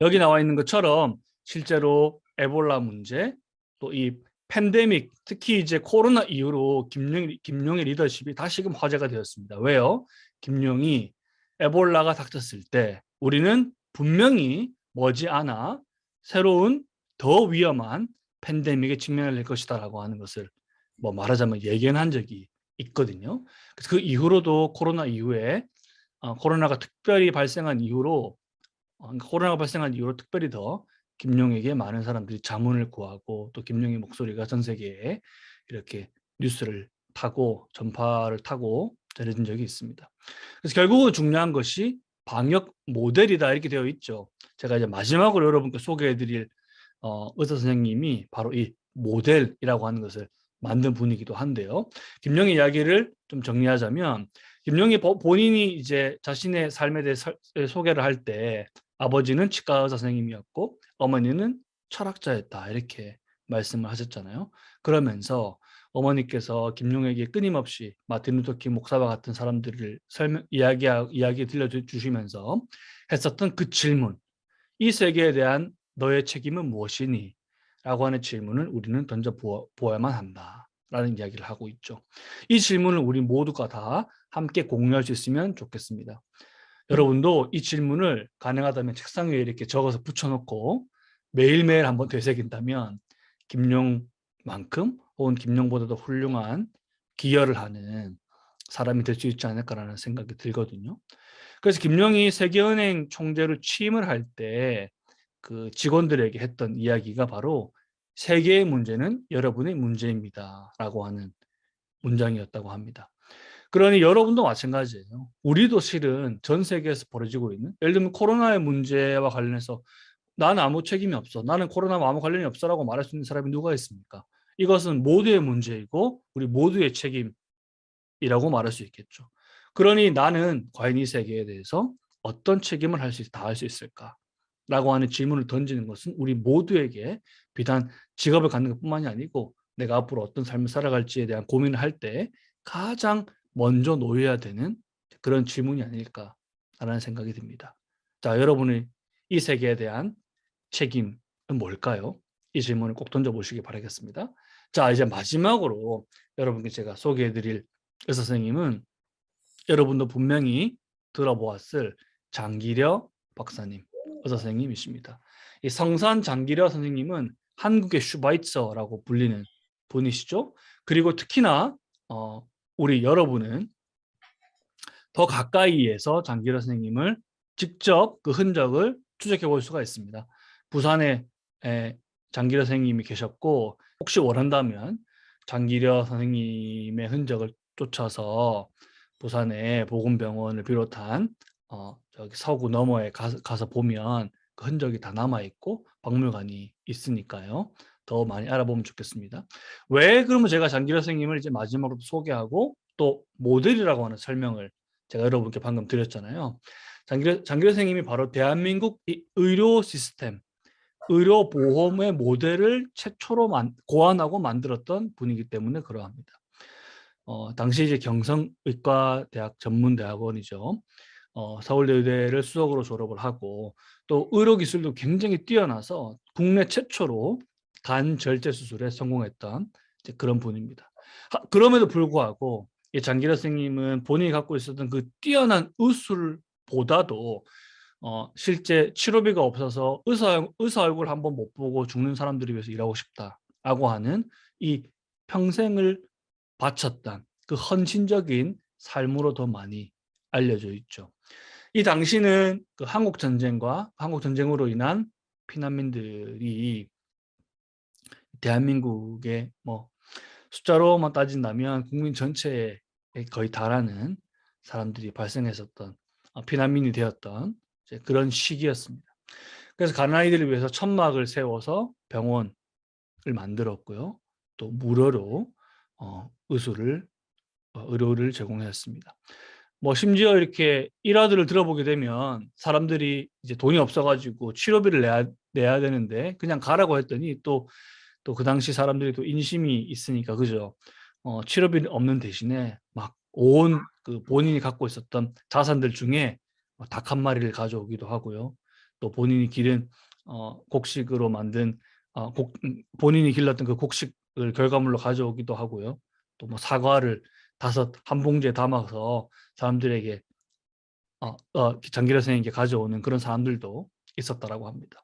[SPEAKER 2] 여기 나와 있는 것처럼 실제로 에볼라 문제, 또 이 팬데믹, 특히 이제 코로나 이후로 김용의 리더십이 다시금 화제가 되었습니다. 왜요? 김용이 에볼라가 닥쳤을 때 우리는 분명히 머지않아 새로운 더 위험한 팬데믹에 직면할 것이다라고 하는 것을 뭐 말하자면 예견한 적이 있거든요. 그래서 그 이후로도 코로나 이후에 코로나가 발생한 이후로 특별히 더 김용에게 많은 사람들이 자문을 구하고 또 김용의 목소리가 전 세계에 이렇게 뉴스를 타고 전파를 타고 전해진 적이 있습니다. 그래서 결국은 중요한 것이 방역 모델이다 이렇게 되어 있죠. 제가 이제 마지막으로 여러분께 소개해드릴 의사 선생님이 바로 이 모델이라고 하는 것을 만든 분이기도 한데요. 김용의 이야기를 좀 정리하자면 김용이 본인이 이제 자신의 삶에 대해 소개를 할 때 아버지는 치과 의사 선생님이었고 어머니는 철학자였다 이렇게 말씀을 하셨잖아요. 그러면서 어머니께서 김용에게 끊임없이 마틴 루터 킹 목사와 같은 사람들을 이야기 들려주시면서 했었던 그 질문, 이 세계에 대한 너의 책임은 무엇이니? 라고 하는 질문을 우리는 던져보아야만 한다라는 이야기를 하고 있죠. 이 질문을 우리 모두가 다 함께 공유할 수 있으면 좋겠습니다. 여러분도 이 질문을 가능하다면 책상 위에 이렇게 적어서 붙여놓고 매일매일 한번 되새긴다면 김용만큼 혹은 김용보다도 훌륭한 기여를 하는 사람이 될 수 있지 않을까라는 생각이 들거든요. 그래서 김용이 세계은행 총재로 취임을 할 때 그 직원들에게 했던 이야기가 바로 세계의 문제는 여러분의 문제입니다라고 하는 문장이었다고 합니다. 그러니 여러분도 마찬가지예요. 우리도 실은 전 세계에서 벌어지고 있는, 예를 들면 코로나의 문제와 관련해서 나는 아무 책임이 없어, 나는 코로나와 아무 관련이 없어라고 말할 수 있는 사람이 누가 있습니까? 이것은 모두의 문제이고 우리 모두의 책임이라고 말할 수 있겠죠. 그러니 나는 과연 이 세계에 대해서 어떤 책임을 다할 수 있을까? 라고 하는 질문을 던지는 것은 우리 모두에게 비단 직업을 갖는 것뿐만이 아니고 내가 앞으로 어떤 삶을 살아갈지에 대한 고민을 할 때 가장 먼저 놓여야 되는 그런 질문이 아닐까라는 생각이 듭니다. 자, 여러분의 이 세계에 대한 책임은 뭘까요? 이 질문을 꼭 던져보시기 바라겠습니다. 자, 이제 마지막으로 여러분께 제가 소개해드릴 의사 선생님은 여러분도 분명히 들어보았을 장기려 박사님, 의사 선생님이십니다. 이 성산 장기려 선생님은 한국의 슈바이처라고 불리는 분이시죠. 그리고 특히나 우리 여러분은 더 가까이에서 장기려 선생님을 직접 그 흔적을 추적해 볼 수가 있습니다. 부산에 장기려 선생님이 계셨고, 혹시 원한다면 장기려 선생님의 흔적을 쫓아서 부산의 보건병원을 비롯한 저기 서구 너머에 가서 보면 그 흔적이 다 남아있고 박물관이 있으니까요. 더 많이 알아보면 좋겠습니다. 왜 그러면 제가 장기려 선생님을 이제 마지막으로 소개하고 또 모델이라고 하는 설명을 제가 여러분께 방금 드렸잖아요. 장기려 선생님이 바로 대한민국 의료 시스템, 의료보험의 모델을 최초로 고안하고 만들었던 분이기 때문에 그러합니다. 당시 이제 경성의과대학 전문대학원이죠. 서울대 의대를 수석으로 졸업을 하고 또 의료기술도 굉장히 뛰어나서 국내 최초로 간 절제 수술에 성공했던 그런 분입니다. 그럼에도 불구하고 이 장기려 선생님은 본인이 갖고 있었던 그 뛰어난 의술보다도 실제 치료비가 없어서 의사 얼굴 한번 못 보고 죽는 사람들을 위해서 일하고 싶다라고 하는 이 평생을 바쳤던 그 헌신적인 삶으로 더 많이 알려져 있죠. 이 당시는 그 한국 전쟁으로 인한 피난민들이 대한민국의 숫자로만 따진다면 국민 전체에 거의 달하는 사람들이 발생했었던, 피난민이 되었던 그런 시기였습니다. 그래서 가난한 아이들을 위해서 천막을 세워서 병원을 만들었고요. 또 무료로 의료를 제공했습니다. 심지어 이렇게 일화들을 들어보게 되면 사람들이 이제 돈이 없어가지고 치료비를 내야 되는데 그냥 가라고 했더니 또 그 당시 사람들이 또 인심이 있으니까, 그죠? 치료비 없는 대신에 막 온 그 본인이 갖고 있었던 자산들 중에 닭 한 마리를 가져오기도 하고요. 또 본인이 기른 곡식으로 만든 본인이 길렀던 그 곡식을 결과물로 가져오기도 하고요. 또 사과를 한 봉지에 담아서 사람들에게 장기려 선생님께 가져오는 그런 사람들도 있었다라고 합니다.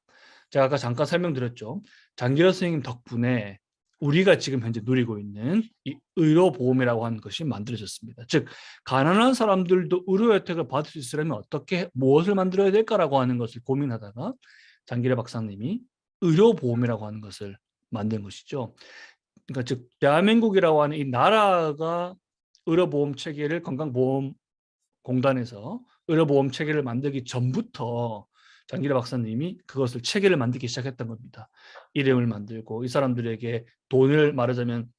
[SPEAKER 2] 제가 아까 잠깐 설명드렸죠. 장기려 선생님 덕분에 우리가 지금 현재 누리고 있는 이 의료보험이라고 하는 것이 만들어졌습니다. 즉 가난한 사람들도 의료 혜택을 받을 수 있으려면 무엇을 만들어야 될까라고 하는 것을 고민하다가 장기려 박사님이 의료보험이라고 하는 것을 만든 것이죠. 그러니까 즉 대한민국이라고 하는 이 나라가 의료보험 체계를 건강보험공단에서 의료보험 체계를 만들기 전부터 장기려 박사님이 그것을 체계를 만들기 시작했던 겁니다. 이름을 만들고 이 사람들에게 돈을 말하자면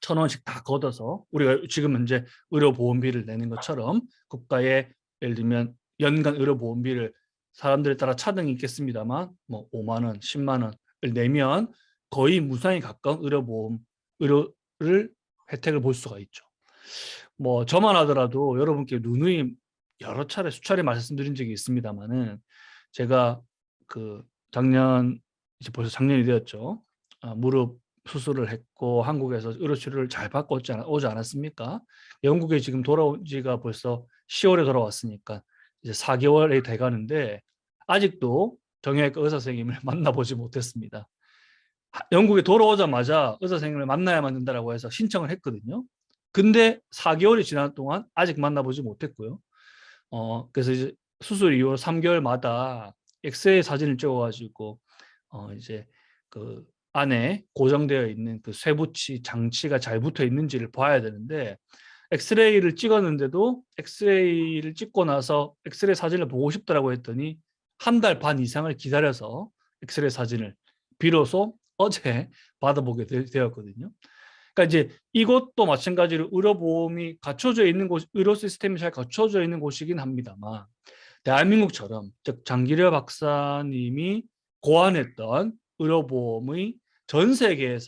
[SPEAKER 2] 1,000원씩 다 걷어서 우리가 지금 현재 의료보험비를 내는 것처럼 국가에 예를 들면 연간 의료보험비를 사람들에 따라 차등이 있겠습니다만 5만 원, 10만 원을 내면 거의 무상에 가까운 의료를 혜택을 볼 수가 있죠. 저만 하더라도 여러분께 누누이 여러 차례 수차례 말씀드린 적이 있습니다만은 제가 이제 벌써 작년이 되었죠. 무릎 수술을 했고 한국에서 의료 치료를 잘 받고 오지 않았습니까? 영국에 지금 돌아온 지가 벌써 10월에 돌아왔으니까 이제 4개월이 돼 가는데 아직도 정형외과 의사 선생님을 만나보지 못했습니다. 영국에 돌아오자마자 의사 선생님을 만나야만 된다고 해서 신청을 했거든요. 근데 4개월이 지난 동안 아직 만나보지 못했고요. 그래서 이제 수술 이후 3개월마다 엑스레이 사진을 찍어가지고 이제 그 안에 고정되어 있는 그 쇠붙이 장치가 잘 붙어 있는지를 봐야 되는데 엑스레이를 찍었는데도 엑스레이를 찍고 나서 엑스레이 사진을 보고 싶다라고 했더니 1달 반 이상을 기다려서 엑스레이 사진을 비로소 어제 받아보게 되었거든요. 그러니까 이제 이것도 마찬가지로 의료보험이 갖춰져 있는 곳, 의료 시스템이 잘 갖춰져 있는 곳이긴 합니다만 대한민국처럼 즉 장기려 박사님이 고안했던 의료보험의 전 세계의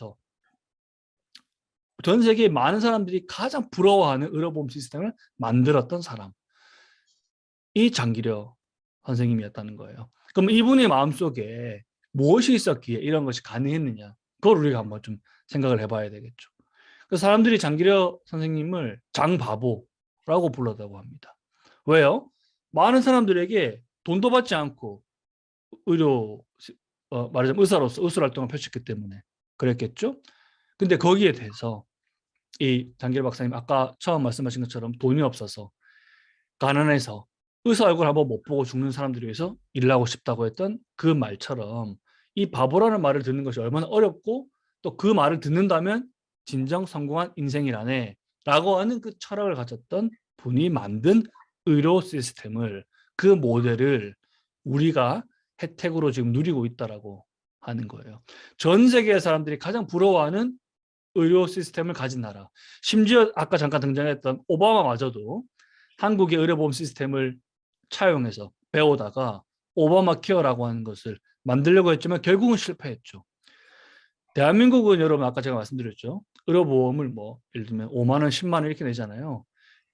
[SPEAKER 2] 많은 사람들이 가장 부러워하는 의료보험 시스템을 만들었던 사람이 장기려 선생님이었다는 거예요. 그럼 이분의 마음속에 무엇이 있었기에 이런 것이 가능했느냐, 그걸 우리가 한번 좀 생각을 해봐야 되겠죠. 그 사람들이 장기려 선생님을 장바보라고 불렀다고 합니다. 왜요? 많은 사람들에게 돈도 받지 않고 말하자면 의사로서 의술 활동을 펼쳤기 때문에 그랬겠죠. 근데 거기에 대해서 이 장기려 박사님 아까 처음 말씀하신 것처럼 돈이 없어서 가난해서 의사 얼굴 한번 못 보고 죽는 사람들을 위해서 일을 하고 싶다고 했던 그 말처럼 이 바보라는 말을 듣는 것이 얼마나 어렵고 또 그 말을 듣는다면 진정 성공한 인생이라네 라고 하는 그 철학을 가졌던 분이 만든 의료 시스템을, 그 모델을 우리가 혜택으로 지금 누리고 있다라고 하는 거예요. 전 세계 사람들이 가장 부러워하는 의료 시스템을 가진 나라, 심지어 아까 잠깐 등장했던 오바마마저도 한국의 의료보험 시스템을 차용해서 배우다가 오바마 케어라고 하는 것을 만들려고 했지만 결국은 실패했죠. 대한민국은 여러분 아까 제가 말씀드렸죠. 의료보험을 뭐 예를 들면 5만 원, 10만 원 이렇게 내잖아요.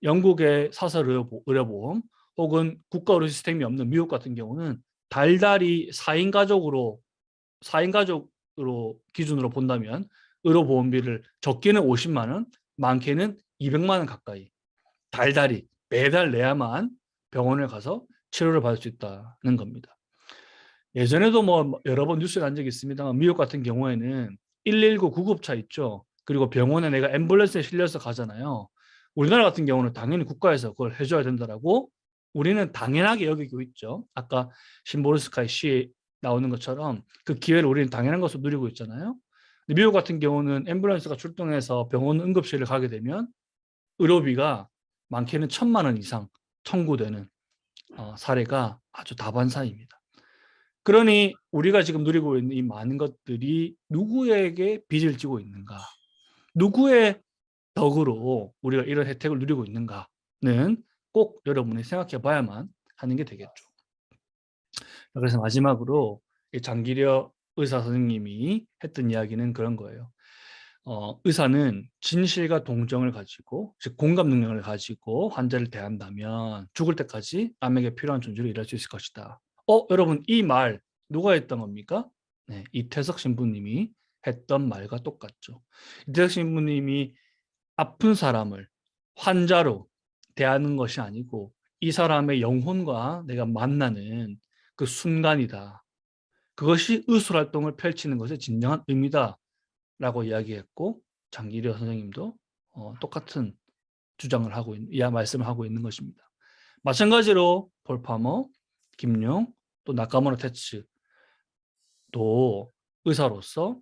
[SPEAKER 2] 영국의 사설 의료보험 혹은 국가 의료 시스템이 없는 미국 같은 경우는 달달이 4인 가족으로 기준으로 본다면 의료보험비를 적게는 50만 원, 많게는 200만 원 가까이 달달이 매달 내야만 병원을 가서 치료를 받을 수 있다는 겁니다. 예전에도 뭐 여러 번 뉴스에 난 적이 있습니다만 미국 같은 경우에는 119 구급차 있죠. 그리고 병원에 내가 앰뷸런스에 실려서 가잖아요. 우리나라 같은 경우는 당연히 국가에서 그걸 해줘야 된다라고 우리는 당연하게 여기고 있죠. 아까 심보르스카이 시에 나오는 것처럼 그 기회를 우리는 당연한 것으로 누리고 있잖아요. 근데 미국 같은 경우는 앰뷸런스가 출동해서 병원 응급실을 가게 되면 의료비가 많게는 1,000만 원 이상 청구되는 사례가 아주 다반사입니다. 그러니 우리가 지금 누리고 있는 이 많은 것들이 누구에게 빚을 지고 있는가, 누구의 덕으로 우리가 이런 혜택을 누리고 있는가는 꼭 여러분이 생각해 봐야만 하는 게 되겠죠. 그래서 마지막으로 장기려 의사 선생님이 했던 이야기는 그런 거예요. 의사는 진실과 동정을 가지고, 즉 공감 능력을 가지고 환자를 대한다면 죽을 때까지 남에게 필요한 존재로 일할 수 있을 것이다. 여러분 이 말 누가 했던 겁니까? 네, 이태석 신부님이 했던 말과 똑같죠. 이태석 신부님이 아픈 사람을 환자로 대하는 것이 아니고 이 사람의 영혼과 내가 만나는 그 순간이다. 그것이 의술활동을 펼치는 것의 진정한 의미다 라고 이야기했고, 장기려 선생님도 똑같은 주장을 하고 말씀을 하고 있는 것입니다. 마찬가지로 폴 파머, 김용, 또 나카무라 테츠 또 의사로서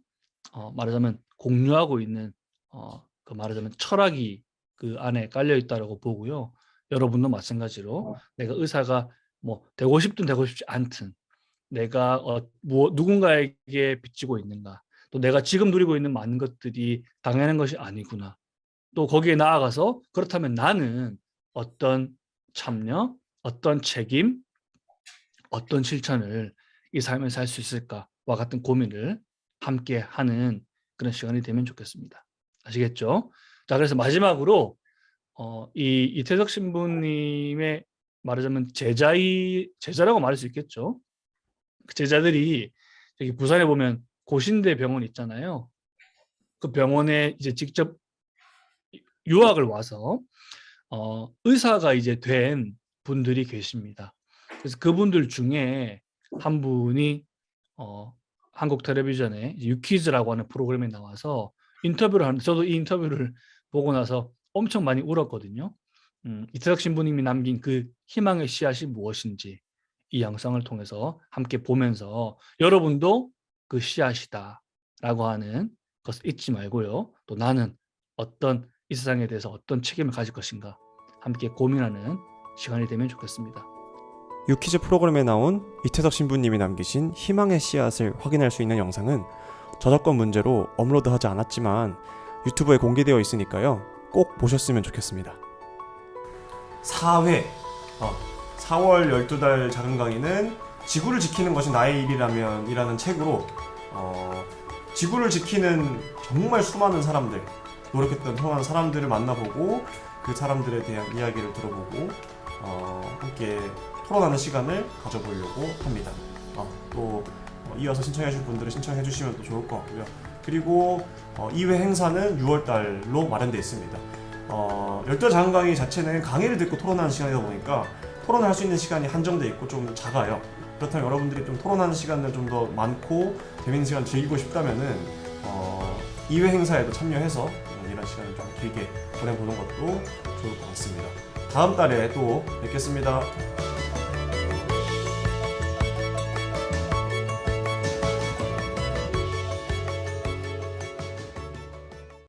[SPEAKER 2] 말하자면 공유하고 있는 그 말하자면 철학이 그 안에 깔려 있다라고 보고요. 여러분도 마찬가지로 내가 의사가 뭐 되고 싶든 되고 싶지 않든 내가 누군가에게 빚지고 있는가, 또 내가 지금 누리고 있는 많은 것들이 당연한 것이 아니구나, 또 거기에 나아가서 그렇다면 나는 어떤 참여, 어떤 책임, 어떤 실천을 이 삶에서 할 수 있을까와 같은 고민을 함께 하는 그런 시간이 되면 좋겠습니다. 아시겠죠? 자, 그래서 마지막으로 이 이태석 신부님의 말하자면 제자라고 말할 수 있겠죠. 그 제자들이 여기 부산에 보면 고신대 병원 있잖아요. 그 병원에 이제 직접 유학을 와서 의사가 이제 된 분들이 계십니다. 그래서 그분들 중에 한 분이 한국 텔레비전에 유퀴즈라고 하는 프로그램에 나와서 인터뷰를 하는데, 저도 이 인터뷰를 보고 나서 엄청 많이 울었거든요. 이태석 신부님이 남긴 그 희망의 씨앗이 무엇인지 이 영상을 통해서 함께 보면서 여러분도 그 씨앗이다 라고 하는 것을 잊지 말고요. 또 나는 어떤 이 세상에 대해서 어떤 책임을 가질 것인가 함께 고민하는 시간이 되면 좋겠습니다.
[SPEAKER 15] 유퀴즈 프로그램에 나온 이태석 신부님이 남기신 희망의 씨앗을 확인할 수 있는 영상은 저작권 문제로 업로드하지 않았지만 유튜브에 공개되어 있으니까요. 꼭 보셨으면 좋겠습니다. 4회 4월 12달 작은 강의는 지구를 지키는 것이 나의 일이라면 이라는 책으로 지구를 지키는 정말 수많은 사람들, 노력했던 수많은 사람들을 만나보고 그 사람들에 대한 이야기를 들어보고 함께 토론하는 시간을 가져보려고 합니다. 또 이어서 신청해 주실 분들은 신청해 주시면 또 좋을 것 같고요. 그리고 2회 행사는 6월달로 마련되어 있습니다. 12달 작은 강의 자체는 강의를 듣고 토론하는 시간이다 보니까 토론할 수 있는 시간이 한정되어 있고 좀 작아요. 그렇다면 여러분들이 좀 토론하는 시간을 좀 더 많고 재밌는 시간 즐기고 싶다면은 2회 행사에도 참여해서 이런 시간을 좀 길게 보내보는 것도 좋을 것 같습니다. 다음 달에 또 뵙겠습니다.